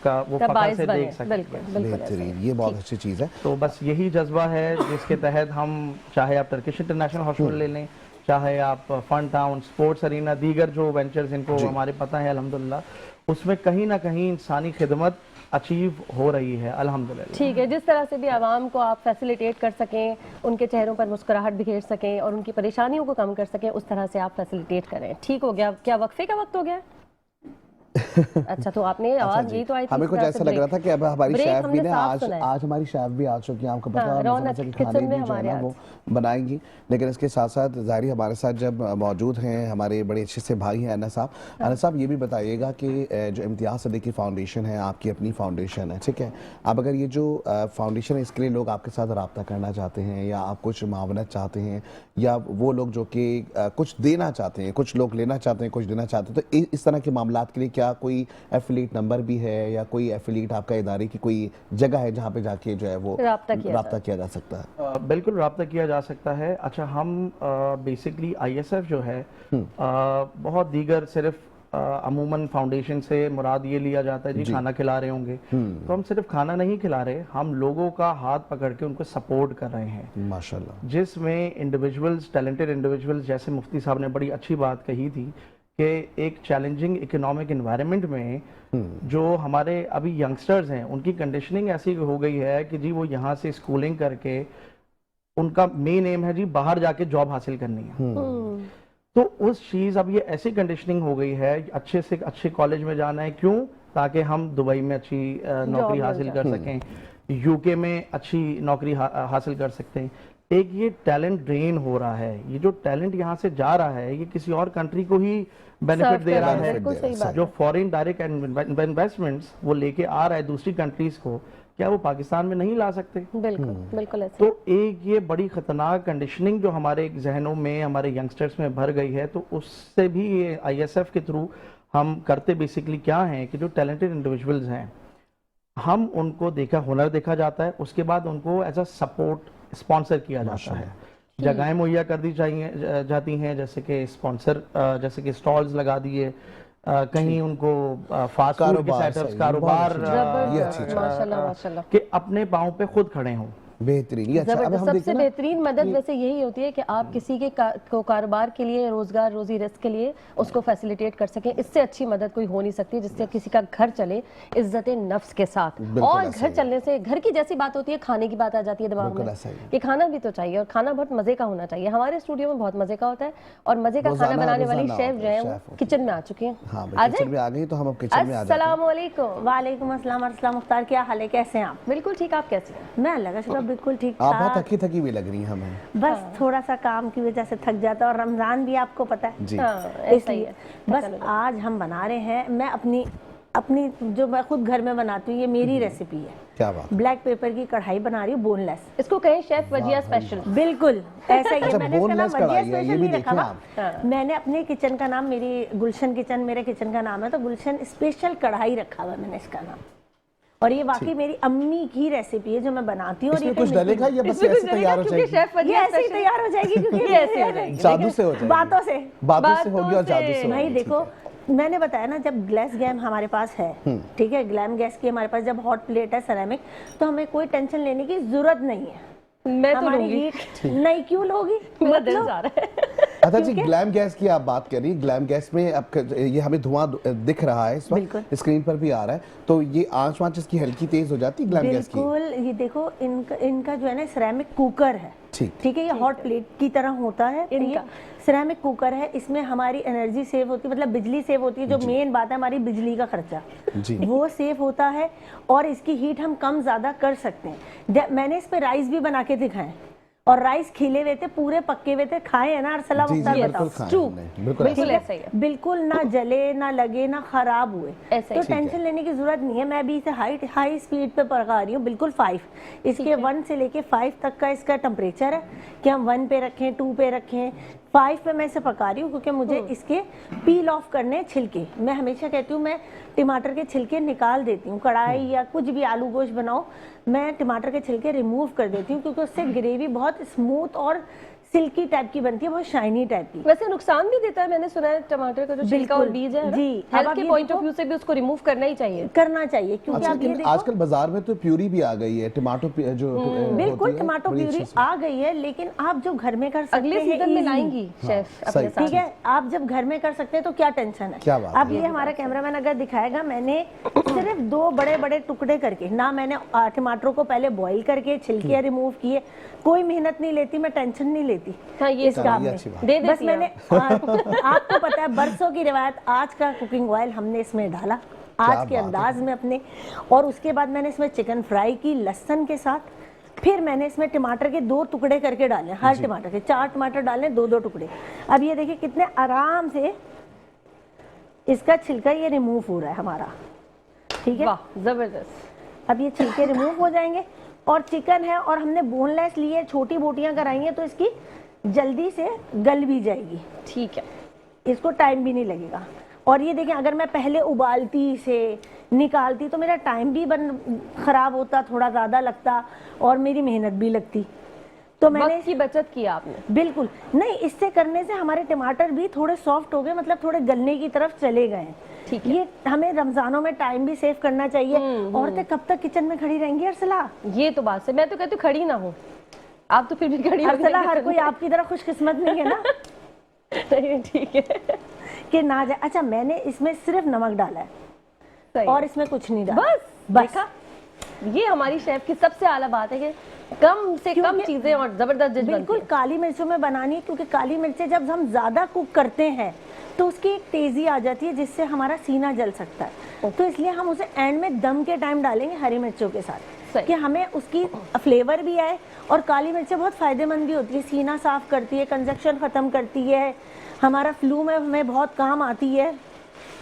Speaker 5: का वो फखर से देख सकें।
Speaker 2: ये बहुत अच्छी चीज़ है।
Speaker 5: तो बस यही जज्बा है जिसके तहत हम, चाहे आप टर्किश इंटरनेशनल हॉस्पिटल ले लें, चाहे आप फन टाउन, स्पोर्ट्स अरीना, दीगर जो वेंचर्स इनको हमारे पता है अल्हम्दुलिल्लाह, उसमें कहीं ना कहीं इंसानी खिदमत अचीव हो रही है अल्हम्दुलिल्लाह।
Speaker 1: ठीक है, जिस तरह से भी आवाम को आप फैसिलिटेट कर सकें, उनके चेहरों पर मुस्कुराहट बिखेर सकें और उनकी परेशानियों को कम कर सकें, उस तरह से आप फैसिलिटेट करें। ठीक हो गया, क्या वक्फे का वक्त हो गया? अच्छा, तो आपने आवाज यही तो आई थी,
Speaker 2: हमें कुछ ऐसा लग रहा था कि अब हमारी शेफ भी ना आज हमारी शेफ भी आ चुकी है, आपको पता है, खाने भी जो है ना वो बनाएंगी। लेकिन इसके साथ साथ ज़ाहिर हमारे साथ जब मौजूद हैं हमारे बड़े अच्छे से भाई हैं अनस साहब। अनस साहब, ये भी बताइएगा कि जो इम्तियाज सिद्दीकी फाउंडेशन है, आपकी अपनी फाउंडेशन है, ठीक है, अब अगर ये जो फाउंडेशन है इसके लिए लोग आपके साथ रब्ता करना चाहते हैं, या आप कुछ मावनत चाहते हैं, या वो लोग जो कि कुछ देना चाहते हैं, कुछ लोग लेना चाहते हैं, कुछ देना चाहते हैं, तो इस तरह के मामलात के लिए क्या कोई एफिलिएट नंबर भी है या कोई एफिलिएट आपका इदारे की कोई जगह है जहाँ पे जाके जो है वो
Speaker 1: राब्ता
Speaker 2: किया जा सकता है?
Speaker 5: बिल्कुल रब्ता किया जा सकता है। अच्छा, हम बेसिकली ISF जो है बहुत दीगर सिर्फ अमूमन फाउंडेशन से मुराद ये लिया जाता है जी खाना खिला रहे होंगे, तो हम सिर्फ खाना नहीं खिला रहे, हम लोगों का हाथ पकड़ के उनको सपोर्ट कर रहे हैं
Speaker 2: माशाल्लाह।
Speaker 5: जिसमें इंडिविजुअल्स, टैलेंटेड इंडिविजुअल्स, जैसे मुफ्ती साहब ने बड़ी अच्छी बात कही थी कि एक चैलेंजिंग इकोनॉमिक एनवायरनमेंट में जो हमारे अभी यंगस्टर्स हैं उनकी कंडीशनिंग ऐसी हो गई है कि जी वो यहाँ से स्कूलिंग करके उनका मेन एम है जी बाहर जाके जॉब हासिल करनी है। तो उस चीज अब ये ऐसी कंडीशनिंग हो गई है, अच्छे से अच्छे कॉलेज में जाना है, क्यों? ताकि हम दुबई में अच्छी नौकरी हासिल कर सकें, यूके में अच्छी नौकरी हासिल कर सकते हैं। एक ये टैलेंट ड्रेन हो रहा है, ये जो टैलेंट यहाँ से जा रहा है ये किसी और कंट्री को ही बेनिफिट दे रहा है। जो फॉरेन डायरेक्ट इन्वेस्टमेंट्स वो लेके आ रहा है दूसरी कंट्रीज को, क्या वो पाकिस्तान में नहीं ला सकते?
Speaker 1: बिल्कुल बिल्कुल ऐसे।
Speaker 5: तो एक ये बड़ी खतरनाक कंडीशनिंग जो हमारे जहनों में, हमारे यंगस्टर्स में भर गई है, तो उससे भी ये ISF के थ्रू हम करते बेसिकली क्या है कि जो टैलेंटेड इंडिविजुअल्स हैं हम उनको हुनर देखा जाता है, उसके बाद उनको एज अ सपोर्ट स्पॉन्सर किया जाता है, जगहें मुहैया कर दी जाती हैं, जैसे कि स्पॉन्सर, जैसे कि स्टॉल्स लगा दिए, कहीं उनको फास्ट फूड के सेटअप्स, कारोबार
Speaker 1: माशाल्लाह माशाल्लाह
Speaker 5: कि अपने पाँव पे खुद खड़े हों।
Speaker 2: बेहतरीन, ये अच्छा। अब हम
Speaker 1: सबसे बेहतरीन मदद वैसे यही होती है कि आप किसी के को कारोबार के लिए, रोजगार रोजी रिस्क के लिए उसको फैसिलिटेट कर सकें। इससे अच्छी मदद कोई हो नहीं सकती जिससे किसी का घर चले इज्जत नफ्स के साथ। और घर चलने से घर की जैसी बात होती है, खाने की बात आ जाती है दिमाग में कि खाना भी तो चाहिए, और खाना बहुत मजे का होना चाहिए। हमारे स्टूडियो में बहुत मजे का होता है और मजे का खाना बनाने वाली शेफ जो है वो किचन में आ चुकी है।
Speaker 2: आ गई तो हम अब किचन में आ जाते हैं।
Speaker 1: अस्सलाम वालेकुम।
Speaker 6: वालेकुम अस्सलाम। अर्सला मुख्तार, क्या हाल है, कैसे हैं आप?
Speaker 1: बिल्कुल ठीक, आप कैसे हैं?
Speaker 6: मैं अल्लाह का शुक्र बिल्कुल ठीक
Speaker 2: आप बहुत
Speaker 6: ठाक।
Speaker 2: थकी थकी भी लग रही हैं हमें।
Speaker 6: बस थोड़ा सा काम की वजह से थक जाता है, और रमजान भी आपको पता है
Speaker 2: जी।
Speaker 6: इसलिए बस आज हम बना रहे हैं, मैं अपनी जो मैं खुद घर में बनाती हूँ, ये मेरी रेसिपी है।
Speaker 2: क्या बात?
Speaker 6: ब्लैक पेपर की कढ़ाई बना रही हूँ, बोनलेस।
Speaker 1: इसको कहें शेफ वजिया स्पेशल।
Speaker 6: बिल्कुल ऐसा ही है।
Speaker 2: अच्छा,
Speaker 6: मैंने इसका नाम
Speaker 2: boneless
Speaker 6: वजिया
Speaker 2: कढ़ाई है, ये
Speaker 6: स्पेशल
Speaker 2: भी
Speaker 6: नहीं रखा
Speaker 2: देखें
Speaker 6: हुआ। मैंने अपने किचन का नाम, मेरी गुलशन किचन मेरे किचन का नाम है, तो गुलशन स्पेशल कढ़ाई रखा हुआ है मैंने इसका नाम। और ये वाकई मेरी अम्मी की रेसिपी है जो मैं बनाती हूँ। और ये
Speaker 2: कुछ डलेगा या बस ऐसे तैयार हो जाएगी?
Speaker 6: ये ऐसे ही तैयार हो जाएगी क्योंकि
Speaker 1: ऐसे हो जाएगी।
Speaker 2: जादू से हो जाएगी।
Speaker 6: बातों से
Speaker 2: होगी और जादू से
Speaker 6: भाई
Speaker 2: होगी।
Speaker 6: देखो, मैंने बताया ना, जब ग्लास गैम हमारे पास है, ठीक है, ग्लैम गैस की हमारे पास जब हॉट प्लेट है सेरेमिक, तो हमें कोई टेंशन लेने की जरूरत नहीं है।
Speaker 1: मैं तो
Speaker 6: हमारी
Speaker 1: लूंगी।
Speaker 6: हीट नहीं, क्यों लोगी?
Speaker 1: मेरा दिल जा रहा है।
Speaker 2: अच्छा जी, ग्लैम गैस की आप बात करिए। ग्लैम गैस में अब ये हमें धुआं दिख रहा है इस वक्त, स्क्रीन पर भी आ रहा है, तो ये आंच वांच इसकी हल्की तेज हो जाती है ग्लैम गैस की?
Speaker 6: बिल्कुल। ये देखो, इनका जो है ना सिरेमिक कुकर है, ठीक है, ये हॉट प्लेट की तरह होता है। ये सिरेमिक कुकर है, इसमें हमारी एनर्जी सेव होती है, मतलब बिजली सेव होती है। जो मेन बात है हमारी बिजली का खर्चा, वो सेव होता है, और इसकी हीट हम कम ज्यादा कर सकते हैं। मैंने इस पे राइस भी बना के दिखाए, और राइस खिले हुए थे, पूरे पक्के हुए थे, खाए है ना अरसला मुख्तार? बताओ।
Speaker 1: बिल्कुल ऐसा ही है,
Speaker 6: बिल्कुल ना जले, ना लगे, ना खराब हुए। तो टेंशन लेने की जरूरत नहीं है। मैं भी इसे हाई स्पीड पे पका रही हूँ, बिल्कुल 5। इसके 1 से लेके 5 तक का इसका टेम्परेचर है कि हम 1 पे रखें, 2 पे रखें। 5 पे मैं इसे पका रही हूँ क्योंकि मुझे इसके पील ऑफ करने छिलके। मैं हमेशा कहती हूँ मैं टमाटर के छिलके निकाल देती हूँ। कढ़ाई या कुछ भी आलू गोश्त बनाओ, मैं टमाटर के छिलके रिमूव कर देती हूँ क्योंकि उससे ग्रेवी बहुत स्मूथ और सिल्की टाइप की बनती है, बहुत शाइनी टाइप की।
Speaker 1: वैसे नुकसान भी देता है, मैंने सुना है टमाटर का जो छिलका और बीज है
Speaker 6: जी,
Speaker 1: हेल्थ के पॉइंट ऑफ व्यू से भी उसको रिमूव करना ही चाहिए,
Speaker 6: क्योंकि आप ये देखो
Speaker 2: आजकल बाजार में तो प्यूरी भी आ गई है, टमाटो जो
Speaker 6: बिल्कुल टमाटो प्यूरी आ गई है, लेकिन आप जो घर में कर सकते हैं,
Speaker 1: अगले सीजन में लाएंगी शेफ अपने साथ,
Speaker 6: ठीक है? आप जब घर में कर सकते हैं तो क्या टेंशन है? अब ये हमारा कैमरामैन अगर दिखाएगा, मैंने सिर्फ 2 बड़े-बड़े टुकड़े करके ना, मैंने टमाटरों को पहले बॉईल करके छिलके रिमूव किए, कोई मेहनत नहीं लेती, मैं टेंशन नहीं लेती।
Speaker 1: हाँ, ये
Speaker 6: काम में बस मैंने आपको पता है बरसों की रिवायत, आज का कुकिंग ऑयल हमने इसमें डाला आज के अंदाज में अपने, और उसके बाद मैंने इसमें चिकन फ्राई की लहसुन के साथ, फिर मैंने इसमें टमाटर के 2 टुकड़े करके डाले, हर टमाटर के 4 टमाटर डाले, 2-2 टुकड़े। अब ये देखिए कितने आराम से इसका छिलका ये रिमूव हो रहा है हमारा, ठीक है?
Speaker 1: वाह जबरदस्त।
Speaker 6: अब ये छिलके रिमूव हो जाएंगे, और चिकन है और हमने बोनलेस लिए, छोटी बोटियां कराई हैं, तो इसकी जल्दी से गल भी जाएगी,
Speaker 1: ठीक है,
Speaker 6: इसको टाइम भी नहीं लगेगा। और ये देखें, अगर मैं पहले उबालती इसे निकालती तो मेरा टाइम भी खराब होता, थोड़ा ज़्यादा लगता और मेरी मेहनत भी लगती। तो मैंने
Speaker 1: वक्त की बचत की आपने।
Speaker 6: बिल्कुल नहीं, इससे करने से हमारे टमाटर भी थोड़े सॉफ्ट हो गए, मतलब थोड़े गलने की तरफ चले गए हैं।
Speaker 1: ठीक है।
Speaker 6: ये हमें रमजानों में टाइम भी सेव करना चाहिए। औरतें कब तक किचन में खड़ी रहेंगी अरसला?
Speaker 1: ये तो बात है, मैं तो कहती हूँ खड़ी ना हो, आप तो फिर भी खड़ी हो
Speaker 6: अरसला,
Speaker 1: जाएगी
Speaker 6: हर
Speaker 1: किचन
Speaker 6: कोई
Speaker 1: में।
Speaker 6: आपकी तरह खुशकिस्मत नहीं है ना
Speaker 1: नहीं, ठीक है,
Speaker 6: कि ना जाए। अच्छा, मैंने इसमें सिर्फ नमक डाला है
Speaker 1: सही
Speaker 6: और
Speaker 1: है।
Speaker 6: इसमें कुछ नहीं डाला।
Speaker 1: बस देखा, ये हमारी शेफ की सबसे आला बात है कि कम से कम
Speaker 6: क्योंकि
Speaker 1: चीजें और जबरदस्त डिश बनती
Speaker 6: बिल्कुल
Speaker 1: है।
Speaker 6: काली मिर्चों में बनानी है, क्योंकि काली मिर्चें जब हम ज्यादा कुक करते हैं तो उसकी एक तेजी आ जाती है जिससे हमारा सीना जल सकता है। तो इसलिए हम उसे एंड में दम के टाइम डालेंगे हरी मिर्चों के साथ,
Speaker 1: सही।
Speaker 6: कि हमें उसकी फ्लेवर भी आए। और काली मिर्चें बहुत फायदेमंद भी होती है, सीना साफ करती है, कंजक्शन खत्म करती है, हमारा फ्लू में हमें बहुत काम आती है।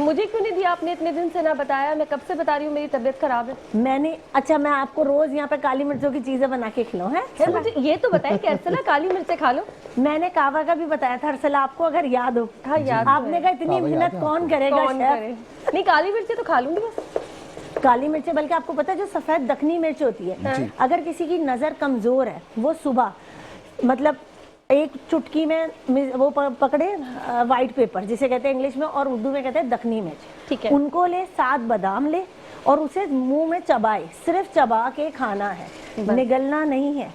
Speaker 1: मुझे क्यों नहीं दिया आपने, इतने दिन से ना बताया? मैं कब से बता रही हूँ मेरी तबीयत खराब है।
Speaker 6: मैंने, अच्छा, मैं आपको रोज यहाँ पे काली मिर्चों की चीजें बना के खिलाऊं है?
Speaker 1: तो मुझे ये तो बताएं कि अरसला काली मिर्चें खा लो।
Speaker 6: मैंने कावा का भी बताया था अरसला, आपको अगर याद हो।
Speaker 1: हाँ, याद
Speaker 6: आपने कहा इतनी मेहनत कौन करेगा
Speaker 1: कौन
Speaker 6: शेफ?
Speaker 1: करे? नहीं, काली मिर्चें तो खा लूंगी बस।
Speaker 6: काली मिर्चें, बल्कि आपको पता है जो सफेद दखनी मिर्च होती है, अगर किसी की नजर कमजोर है, वो सुबह मतलब एक चुटकी में वो पकड़े वाइट पेपर जिसे कहते हैं इंग्लिश में, और उर्दू में कहते हैं दखनी मिर्च।
Speaker 1: ठीक है।
Speaker 6: उनको ले, 7 बादाम ले और उसे मुंह में चबाए, सिर्फ चबा के खाना है, निगलना नहीं है,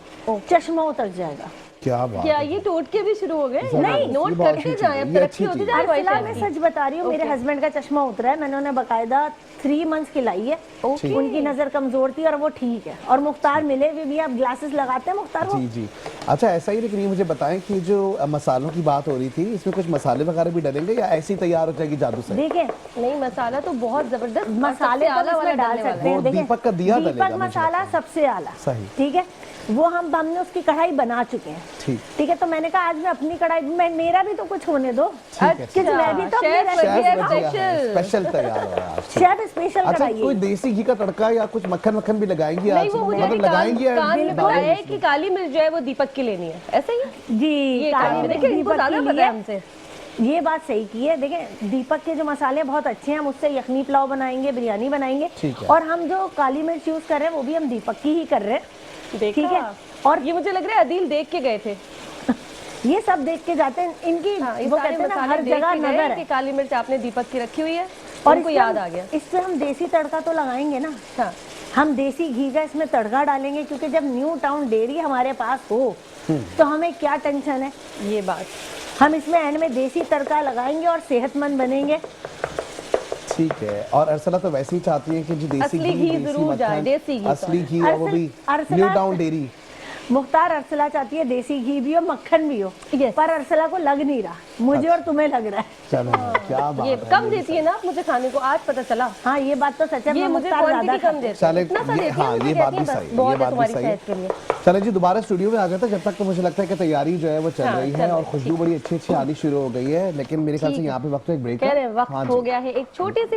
Speaker 6: चश्मा उतर जाएगा।
Speaker 2: क्या बात
Speaker 1: क्या
Speaker 2: है।
Speaker 1: ये टोटके भी शुरू हो गए?
Speaker 2: जबरदस्त,
Speaker 1: नहीं,
Speaker 2: ये
Speaker 1: नोट
Speaker 2: बहुत
Speaker 1: करते
Speaker 2: अच्छी
Speaker 1: जाएं,
Speaker 2: चीज़ है,
Speaker 1: अब
Speaker 2: ये
Speaker 1: तरक्की
Speaker 2: अच्छी
Speaker 1: होती
Speaker 2: चीज़
Speaker 1: जाए।
Speaker 6: अरसला, मैं सच बता रही हूँ, मेरे हस्बैंड का चश्मा उतरा है, मैंने उन्हें बाकायदा 3 मंथ्स खिलाई है। उनकी नजर कमजोर थी और वो ठीक है। और मुख्तार मिले भी आप ग्लासेस लगाते हैं मुख्तार वो?
Speaker 2: जी जी। अच्छा, ऐसा ही, लेकिन ये मुझे बताएं कि जो मसालों की बात हो रही थी, इसमें कुछ मसाले वगैरह भी डलेंगे या ऐसी तैयार हो जाएगी जादू से?
Speaker 6: देखें,
Speaker 1: नहीं, मसाला तो बहुत जबरदस्त
Speaker 6: मसाले तो
Speaker 1: आला वाला
Speaker 6: इसमें डाल
Speaker 1: डालने वाला
Speaker 6: सकते
Speaker 1: है।
Speaker 6: हैं।
Speaker 2: वो
Speaker 6: देखें,
Speaker 2: दीपक का दिया डलेगा
Speaker 6: दीपक
Speaker 2: मुझे
Speaker 6: मसाला
Speaker 2: लगता है।
Speaker 6: सबसे आला,
Speaker 2: सही।
Speaker 6: ठीक है, वो हमने उसकी कढ़ाई बना चुके हैं।
Speaker 2: ठीक।
Speaker 6: ठीक है, तो मैंने कहा आज मैं अपनी कढ़ाई, मेरा भी तो कुछ होने दो,
Speaker 2: है।
Speaker 6: कि मैं भी तो अपनी
Speaker 1: शेफ
Speaker 6: रेसिपी
Speaker 2: स्पेशल तैयार हो रहा है आज।
Speaker 6: शेफ स्पेशल
Speaker 2: अच्छा,
Speaker 6: कढ़ाई
Speaker 2: कोई
Speaker 6: है।
Speaker 2: देसी घी का तड़का या कुछ मक्खन वक्खन भी लगाएंगी आज?
Speaker 1: नहीं, वो मुझे अभी
Speaker 2: मतलब लगाएंगी या
Speaker 1: कान में
Speaker 2: डालेंगी
Speaker 1: बताया
Speaker 2: इसमें?
Speaker 1: कि काली मिर्च जो है वो दीपक की लेनी है, ऐसे ही।
Speaker 6: जी,
Speaker 1: ये
Speaker 6: काली
Speaker 1: काली
Speaker 6: मिर्च
Speaker 1: देखिए, इनको
Speaker 6: दीपक
Speaker 1: ज्यादा
Speaker 6: के
Speaker 1: पता
Speaker 6: लिए
Speaker 1: है हमसे।
Speaker 6: ये बात सही की है। देखें, दीपक के जो मसाले बहुत अच्छे हैं, हम उससे यखनी पुलाव बनाएंगे, बिरयानी बनाएंगे।
Speaker 2: ठीक है।
Speaker 6: और हम जो काली मिर्च यूज कर रहे हैं वो भी हम दीपक की ही कर रहे हैं।
Speaker 1: देखा?
Speaker 6: ठीक है,
Speaker 1: और ये मुझे लग रहा है अदील देख के गए थे।
Speaker 6: ये सब देख के जाते हैं, इनकी
Speaker 1: ये
Speaker 6: वो
Speaker 1: सारे
Speaker 6: कहते हैं ना,
Speaker 1: मसाले
Speaker 6: हर
Speaker 1: देख
Speaker 6: जगह
Speaker 1: के गए
Speaker 6: नजर
Speaker 1: कि
Speaker 6: है।
Speaker 1: काली मिर्च आपने दीपक की रखी हुई है
Speaker 6: और
Speaker 1: और उनको याद आ गया।
Speaker 6: इस पे हम देसी तड़का तो लगाएंगे ना।
Speaker 1: हाँ,
Speaker 6: हम देसी घी का इसमें तड़का डालेंगे, क्योंकि जब न्यू टाउन डेयरी हमारे पास हो तो हमें क्या टेंशन है।
Speaker 1: ये बात।
Speaker 6: हम इसमें एंड में देसी तड़का लगाएंगे और सेहतमंद बनेंगे।
Speaker 2: ठीक है। और अरसला तो वैसे ही चाहती है कि जो देसी
Speaker 1: असली घी
Speaker 2: देसी
Speaker 1: जरूर जाए,
Speaker 2: मक्खन,
Speaker 1: देसी घी तो
Speaker 2: असली घी, और वो भी
Speaker 6: Arsala-
Speaker 2: new town dairy.
Speaker 6: Mukhtar, Arsala चाहती है देसी घी भी हो, मक्खन भी हो,
Speaker 1: Yes.
Speaker 6: पर अरसला को लग नहीं रहा, मुझे और तुम्हें लग रहा है।
Speaker 2: चलो, क्या बात
Speaker 1: ये
Speaker 2: है।
Speaker 1: कम देती है ना आप मुझे खाने को, आज पता चला।
Speaker 6: हाँ, ये बात तो सच है।
Speaker 1: ये
Speaker 6: मैं
Speaker 1: मुझे
Speaker 6: मुख्तार
Speaker 1: क्वांटिटी
Speaker 6: ज्यादा
Speaker 1: कम देती है,
Speaker 2: चले,
Speaker 1: इतना सा
Speaker 2: ये,
Speaker 1: देती है,
Speaker 2: हाँ,
Speaker 1: मुझे
Speaker 2: ये
Speaker 1: कहती
Speaker 2: बात
Speaker 1: है
Speaker 2: भी
Speaker 1: बस
Speaker 2: सही है,
Speaker 1: बहुत
Speaker 2: ये
Speaker 1: है
Speaker 2: बात भी
Speaker 1: तुम्हारी
Speaker 2: सही है।
Speaker 1: सेहत के लिए।
Speaker 2: चले जी, दोबारा स्टूडियो में आ जाता है। जब तक तो मुझे लगता है कि तैयारी जो है वो चल
Speaker 1: हाँ,
Speaker 2: रही
Speaker 1: चल
Speaker 2: है
Speaker 1: रही
Speaker 2: और
Speaker 1: है,
Speaker 2: खुशबू बड़ी अच्छी अच्छी आनी शुरू हो गई है, लेकिन मेरे ख्याल से
Speaker 1: ठीक है।
Speaker 2: यहाँ पे वक्त एक ब्रेक
Speaker 1: कह रहे हैं
Speaker 2: है।
Speaker 1: वक्त
Speaker 2: हाँ
Speaker 1: हो
Speaker 2: जी।
Speaker 1: गया है एक छोटी सी।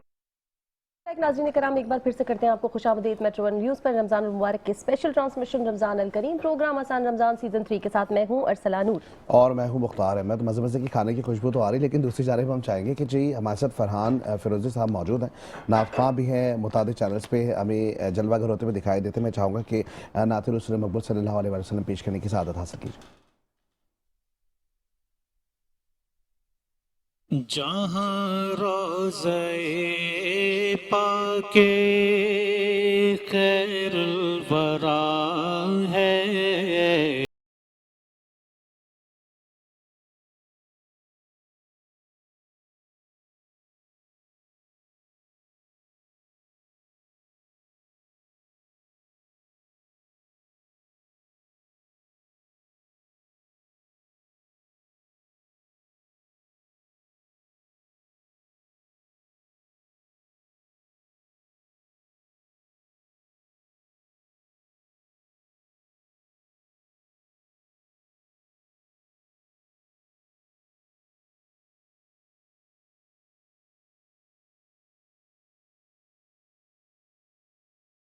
Speaker 1: नाज़रीन कराम, एक बार फिर से करते हैं आपको खुशामदीद मेट्रो वन न्यूज़ पर। रमजान मुबारक के स्पेशल ट्रांसमिशन रमजान अल करीम प्रोग्राम आसान रमजान सीजन 3 के साथ मैं हूं अरसला नूर
Speaker 2: और मैं हूं मुख्तार अहमद। मज़े मज़े की खाने की खुशबू तो आ रही, लेकिन दूसरी जानब हम चाहेंगे कि जी हमारे साथ फरहान फिरोजी साहब मौजूद हैं, नातख़्वाह भी हैं, मुतादिद चैनल्स पे हमें जलवागर होते हुए दिखाई देते हैं। मैं चाहूँगा कि नात रसूल मकबूल सल्लल्लाहु अलैहि वसल्लम पेश करने की सआदत हासिल कीजिए।
Speaker 7: जहाँ रोज़े पाके खैरुल वरा है,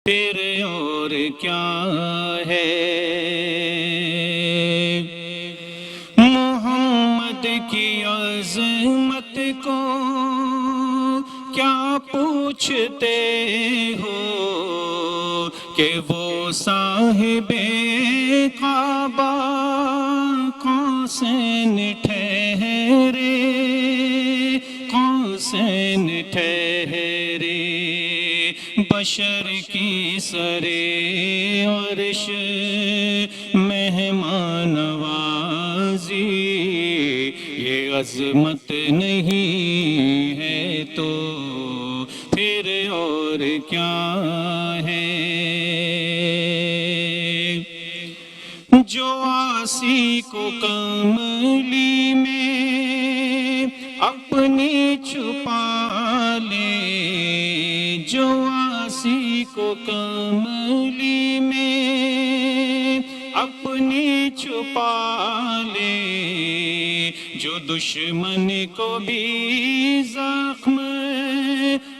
Speaker 7: तेरे और क्या है मोहम्मद की अज़मत को पूछते हो कि वो साहिबे काबा कौन ठहरे, कौन ठहरे, बशर की सरे अर्श मेहमान नवाजी, ये अज़मत नहीं है तो फिर और क्या है। जो आसी को कमली में अपनी छुपा ले, जो आसी को कमली में अपनी छुपा ले, जो दुश्मन को भी जख्म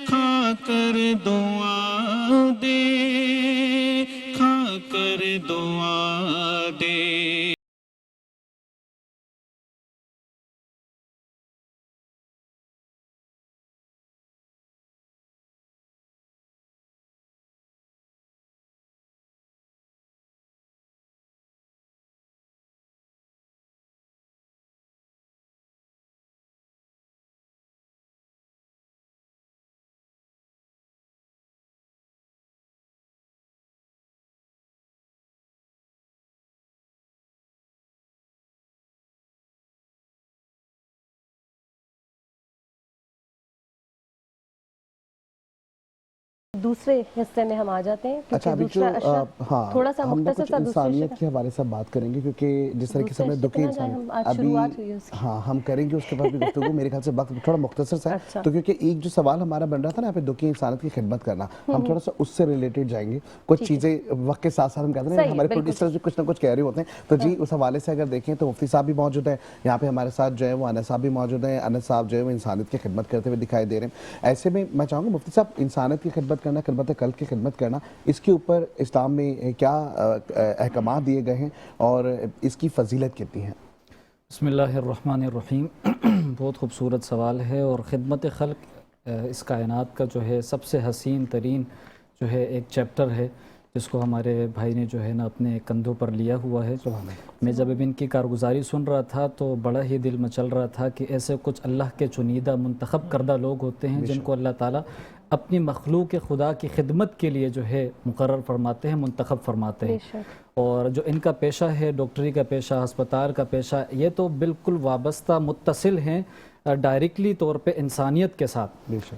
Speaker 7: खाकर दुआ दे, खाकर दुआ दे।
Speaker 1: दूसरे हिस्से में हम आ जाते हैं क्योंकि
Speaker 2: अच्छा, अभी
Speaker 1: दूसरा
Speaker 2: जो
Speaker 1: अशरफ
Speaker 2: हाँ,
Speaker 1: थोड़ा सा
Speaker 2: हम ना
Speaker 1: मुख्तसर
Speaker 2: कुछ
Speaker 1: सा दूसरे
Speaker 2: इंसानियत
Speaker 1: हिस्से
Speaker 2: के हवाले से बात करेंगे, क्योंकि जिस तरह के
Speaker 1: दूसरे
Speaker 2: सामने
Speaker 1: हिस्से
Speaker 2: दुखी
Speaker 1: पे ना जाए,
Speaker 2: इंसान
Speaker 1: हम आज शुरुआत हुई है उसकी।
Speaker 2: हाँ हम करेंगे उसके बाद भी गुफ्तगू मेरे ख्याल से वक्त थोड़ा मुख्तसर सा है।
Speaker 1: अच्छा।
Speaker 2: तो क्योंकि एक जो सवाल हमारा बन रहा था ना यहाँ पे दुखी इंसानियत की खिदमत करना, हम थोड़ा सा उससे रिलेटेड जाएंगे। कुछ चीज़ें वक्त के साथ साथ हम कहते हैं
Speaker 1: सही,
Speaker 2: ना, हमारे
Speaker 1: बिल्कुल।
Speaker 2: प्रोड्यूसर्स भी कुछ ना कुछ कह रहे होते हैं। तो जी उस हवाले से अगर देखें तो मुफ्ती साहब भी मौजूद हैं यहाँ पे हमारे साथ, जो है वो अनस साहब भी मौजूद हैं। अनस साहब जो है वो इंसानियत की खिदमत करते हुए दिखाई दे रहे हैं। ऐसे में मैं चाहूँगा मुफ्ती साहब, इंसानियत की खिदमत करना, खिदमत कल की खिदमत करना, इसके ऊपर इस्लाम में क्या अहकामात दिए गए हैं और इसकी फजीलत कितनी है?
Speaker 4: बिस्मिल्लाहिर्रहमानिर्रहीम। बहुत खूबसूरत सवाल है और ख़िदमत खल्क़ इस कायनात का जो है सबसे हसीन तरीन जो है एक चैप्टर है, जिसको हमारे भाई ने जो है ना अपने कंधों पर लिया हुआ है। मैं जब अब इनकी कारगुजारी सुन रहा था तो बड़ा ही दिल मचल रहा था कि ऐसे कुछ अल्लाह के चुनीदा मुंतखब करदा लोग होते हैं जिनको अल्लाह ताला अपनी मखलूक खुदा की खिदमत के लिए जो है मुकर्रर फरमाते हैं, मुंतखब फरमाते हैं। और जो इनका पेशा है, डॉक्टरी का पेशा, अस्पताल का पेशा, ये तो बिल्कुल वाबस्ता मुत्तसिल हैं डायरेक्टली तौर पे इंसानियत के साथ।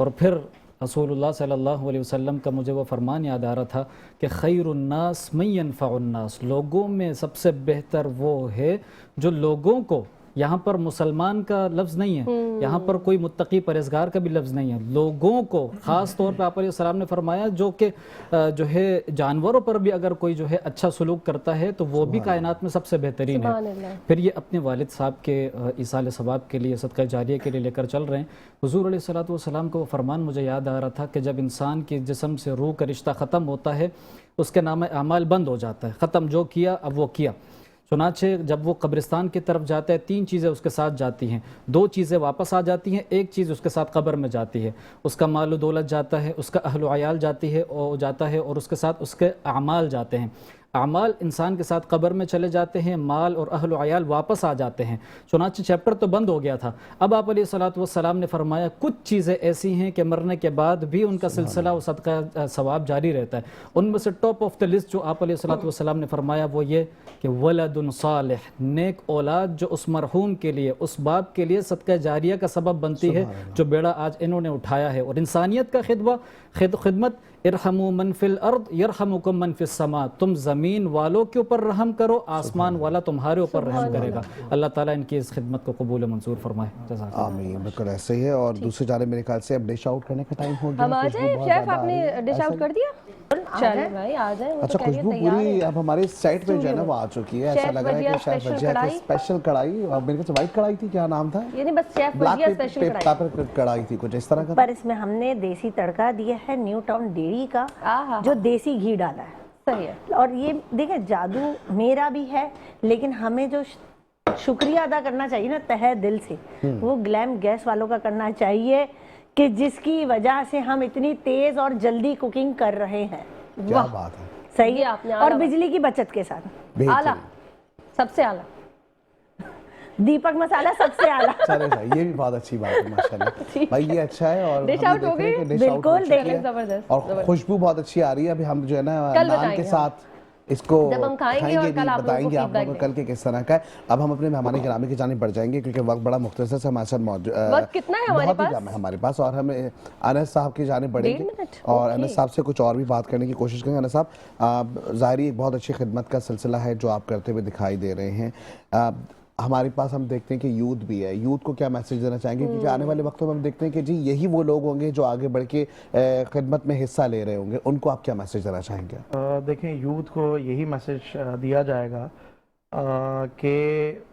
Speaker 4: और फिर रसूलुल्लाह सल्लल्लाहु अलैहि वसल्लम का मुझे वो फरमान याद आ रहा था कि खैरुन्नास मन यनफ़उन्नास, लोगों में सबसे बेहतर वो है जो लोगों को, यहाँ पर मुसलमान का लफ्ज़ नहीं है, यहाँ पर कोई मुत्तकी परहेज़गार का भी लफ्ज़ नहीं है, लोगों को ख़ास तौर पर आप अलैहिस्सलाम ने फरमाया जो कि जो है जानवरों पर भी अगर कोई जो है अच्छा सलूक करता है तो वो भी कायनात में सबसे बेहतरीन है। फिर ये अपने वालिद साहब के ईसाल सवाब के लिए, सदका जारिया के लिए लेकर चल रहे हैं। हुज़ूर अलैहिस्सलातु वस्सलाम का वो फरमान मुझे याद आ रहा था कि जब इंसान के जिस्म से रूह का रिश्ता ख़त्म होता है, उसके नाम अमाल बंद हो जाता है, ख़त्म जो किया अब वो किया। चुनाचे जब वो कब्रिस्तान की तरफ जाता है, 3 चीज़ें उसके साथ जाती हैं, 2 चीज़ें वापस आ जाती हैं, 1 चीज़ उसके साथ कब्र में जाती है। उसका माल दौलत जाता है, उसका अहल अयाल जाती है और उसके साथ उसके अमाल जाते हैं। अमाल इंसान के साथ कब्र में चले जाते हैं, माल और अहल अयाल वापस आ जाते हैं। चुनाचे चैप्टर तो बंद हो गया था। अब आप अलैहिस्सलातु वस्सलाम ने फरमाया कुछ चीज़ें ऐसी हैं कि मरने के बाद भी उनका सिलसिला और सदका सवाब जारी रहता है। उनमें से टॉप ऑफ द लिस्ट जो आप अलैहिस्सलातु वस्सलाम ने फरमाया वो ये कि वलदुन सालिह, नेक औलाद जो उस मरहूम के लिए, उस बाप के लिए सदका जारिया का सबब बनती है, जो बेड़ा आज इन्होंने उठाया है। और इंसानियत का खिदमत, इरहमु मन फिल अर्द यरहमुकुम मन फिस समा, तुम ज़मीन वालों के ऊपर रहम करो, आसमान वाला तुम्हारे ऊपर रहम करेगा। अल्लाह ताला इनकी इस खिदमत को कबूल मंजूर फरमाए।
Speaker 2: आमीन। बिल्कुल ऐसे ही है। और दूसरे जाने मेरे ख्याल से अब डिश आउट करने का टाइम हो गया।
Speaker 1: हम आ जाए शेफ, आपने डिश आउट कर दिया? चलो भाई आ जाए।
Speaker 2: अच्छा, खुशबू पूरी अब हमारे साइड पे जो है ना वो आ चुकी है। ऐसा लग रहा है कि शेफ वजिया की स्पेशल कढ़ाई, और मेरे ख्याल से व्हाइट कढ़ाई थी, क्या नाम था?
Speaker 1: ये नहीं, बस शेफ वजिया स्पेशल
Speaker 2: कढ़ाई थी कुछ इस तरह का।
Speaker 6: पर इसमें हमने देसी तड़का दिया है न्यू टाउन डेयरी का, जो देसी घी डाला है।
Speaker 1: सही है।
Speaker 6: और ये देखिए जादू मेरा भी है, लेकिन हमें जो शुक्रिया अदा करना चाहिए ना तहे दिल से, वो ग्लैम गैस वालों का करना चाहिए कि जिसकी वजह से हम इतनी तेज और जल्दी कुकिंग कर रहे हैं।
Speaker 2: क्या बात है,
Speaker 6: सही
Speaker 1: ये
Speaker 6: है,
Speaker 1: आपने
Speaker 6: और
Speaker 1: आला
Speaker 6: बिजली की बचत के साथ
Speaker 2: बेहतरीन।
Speaker 1: आला, सबसे आला।
Speaker 6: दीपक मसाला सबसे आला।
Speaker 2: चले भाई, ये भी बहुत अच्छी बात है माशाल्लाह भाई, ये अच्छा है। और
Speaker 1: डिश
Speaker 2: हम
Speaker 1: आउट
Speaker 2: देख
Speaker 1: हो
Speaker 2: रहे हैं
Speaker 1: गई?
Speaker 2: कि डिश आउट हो
Speaker 6: बिल्कुल,
Speaker 2: चुकी है।
Speaker 6: देखिए,
Speaker 1: जबरदस्त,
Speaker 2: और
Speaker 1: जबरदस्त।
Speaker 2: खुशबू बहुत अच्छी आ रही है। अभी हम जो है ना
Speaker 1: कल
Speaker 2: नान
Speaker 1: बताएंगे
Speaker 2: के
Speaker 1: हम।
Speaker 2: साथ इसको
Speaker 1: जब हम खाएंगे और कल आप लोगों को
Speaker 2: बताएंगे आप
Speaker 1: feedback
Speaker 2: लोगों को कल के किस तरह का है। अब हम अपने मेहमान गिरामी की जानिब बढ़ जाएंगे क्योंकि वक्त बड़ा मुख्तसर से हमारे साथ मौजूद।
Speaker 1: वक्त कितना है हमारे
Speaker 2: बहुत ही
Speaker 1: पास?
Speaker 2: कम है हमारे पास, और हम अनस साहब की जानिब बढ़ेंगे
Speaker 1: 1.5 मिनट,
Speaker 2: और
Speaker 1: ओके।
Speaker 2: अनस साहब से कुछ और भी बात करने की कोशिश करेंगे। अनस साहब, ज़ाहिर एक बहुत अच्छी खिदमत का सिलसिला है जो आप करते हुए दिखाई दे रहे हैं। हमारे पास हम देखते हैं कि यूथ भी है, यूथ को क्या मैसेज देना चाहेंगे? क्योंकि आने वाले वक्तों में हम देखते हैं कि जी यही वो लोग होंगे जो आगे बढ़ के खिदमत में हिस्सा ले रहे होंगे, उनको आप क्या मैसेज देना चाहेंगे?
Speaker 5: देखें, यूथ को यही मैसेज दिया जाएगा कि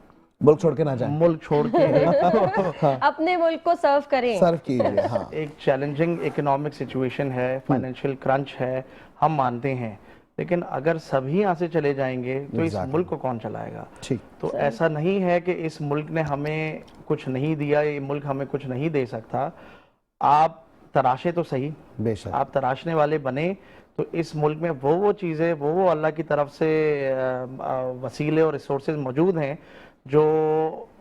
Speaker 2: मुल्क छोड़ के ना जाए,
Speaker 5: मुल्क छोड़ के
Speaker 1: अपने मुल्क को सर्व करें।
Speaker 2: सर्व कीजिए। हाँ,
Speaker 5: एक चैलेंजिंग इकोनॉमिक सिचुएशन है, फाइनेंशियल क्रंच है, हम मानते हैं, लेकिन अगर सभी यहाँ से चले जाएंगे तो इस
Speaker 2: Exactly.
Speaker 5: मुल्क को कौन चलाएगा?
Speaker 2: ठीक।
Speaker 5: तो ऐसा नहीं है कि इस मुल्क ने हमें कुछ नहीं दिया, ये मुल्क हमें कुछ नहीं दे सकता। आप तराशे तो सही,
Speaker 2: बेशक।
Speaker 5: आप तराशने वाले बने तो इस मुल्क में वो चीज़ें, वो अल्लाह की तरफ से वसीले और रिसोर्सेज मौजूद हैं जो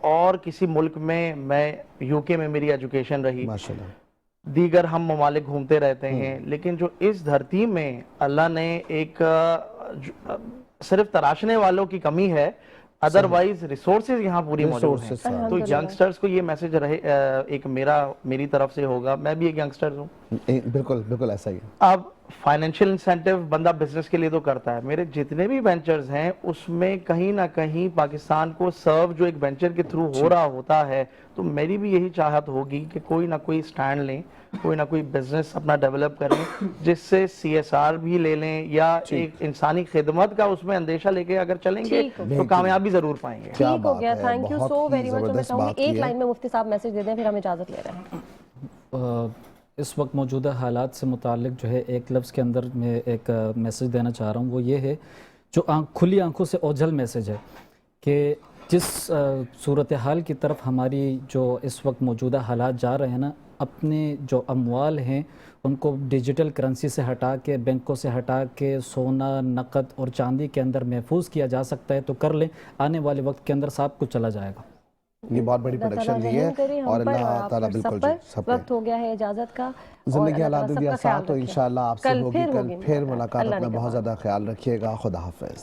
Speaker 5: और किसी मुल्क में, मैं यूके में मेरी एजुकेशन रही,
Speaker 2: माशाल्लाह,
Speaker 5: दीगर हम ममालिक घूमते रहते हैं, लेकिन जो इस धरती में अल्लाह ने एक सिर्फ तराशने वालों की कमी है, अदरवाइज रिसोर्सेज यहाँ पूरी मौजूद हैं।
Speaker 2: Resources सारे।
Speaker 5: तो यंगस्टर्स को ये मैसेज रहे, एक मेरी तरफ से होगा, मैं भी एक यंगस्टर हूँ।
Speaker 2: बिल्कुल बिल्कुल ऐसा ही है।
Speaker 5: अब फाइनेंशियल इंसेंटिव बंदा बिजनेस के लिए तो करता है, मेरे जितने भी वेंचर्स हैं उसमें कहीं ना कहीं पाकिस्तान को सर्व जो एक वेंचर के थ्रू हो रहा होता है, तो मेरी भी यही चाहत होगी कि कोई ना कोई स्टैंड लें, कोई ना कोई बिजनेस अपना डेवलप करें जिससे CSR भी ले लें या एक इंसानी खिदमत का उसमें अंदेशा लेके अगर चलेंगे तो कामयाबी जरूर पाएंगे।
Speaker 2: क्या
Speaker 1: ठीक हो
Speaker 2: बात
Speaker 1: गया,
Speaker 2: है,
Speaker 1: थैंक यू
Speaker 2: बहुत
Speaker 1: सो
Speaker 2: ही
Speaker 1: वेरी मच। मैं
Speaker 2: ज़बरदस्त
Speaker 1: चाहूंगी
Speaker 2: बात
Speaker 1: एक
Speaker 2: की है।
Speaker 1: लाइन में मुफ्ती साहब मैसेज दे दें, फिर हम इजाज़त ले रहे हैं।
Speaker 4: इस वक्त मौजूदा हालात से मुतालिक जो है एक लफ्ज़ के अंदर मैं एक मैसेज देना चाह रहा हूँ, वो ये है जो खुली आंखों से ओझल मैसेज है कि जिस सूरत हाल की तरफ हमारी जो इस वक्त मौजूदा हालात जा रहे हैं ना, अपने जो अमवाल हैं उनको डिजिटल करेंसी से हटा के, बैंकों से हटा के सोना, नकद और चांदी के अंदर महफूज किया जा सकता है तो कर लें। आने वाले वक्त के अंदर सब कुछ चला जाएगा।
Speaker 2: ये बहुत बड़ी प्रोडक्शन दी है और अल्लाह ताला बिल्कुल जी सब
Speaker 1: वक्त हो गया है इजाज़त का।
Speaker 2: जिंदगी हालात में भी आसान, तो इंशाल्लाह आपसे
Speaker 1: कल
Speaker 2: होगी, कल फिर मुलाकात।
Speaker 1: अल्लाह ने
Speaker 2: अपना बहुत
Speaker 1: कहा।
Speaker 2: ज़्यादा ख्याल रखिएगा। खुदा हाफिज़।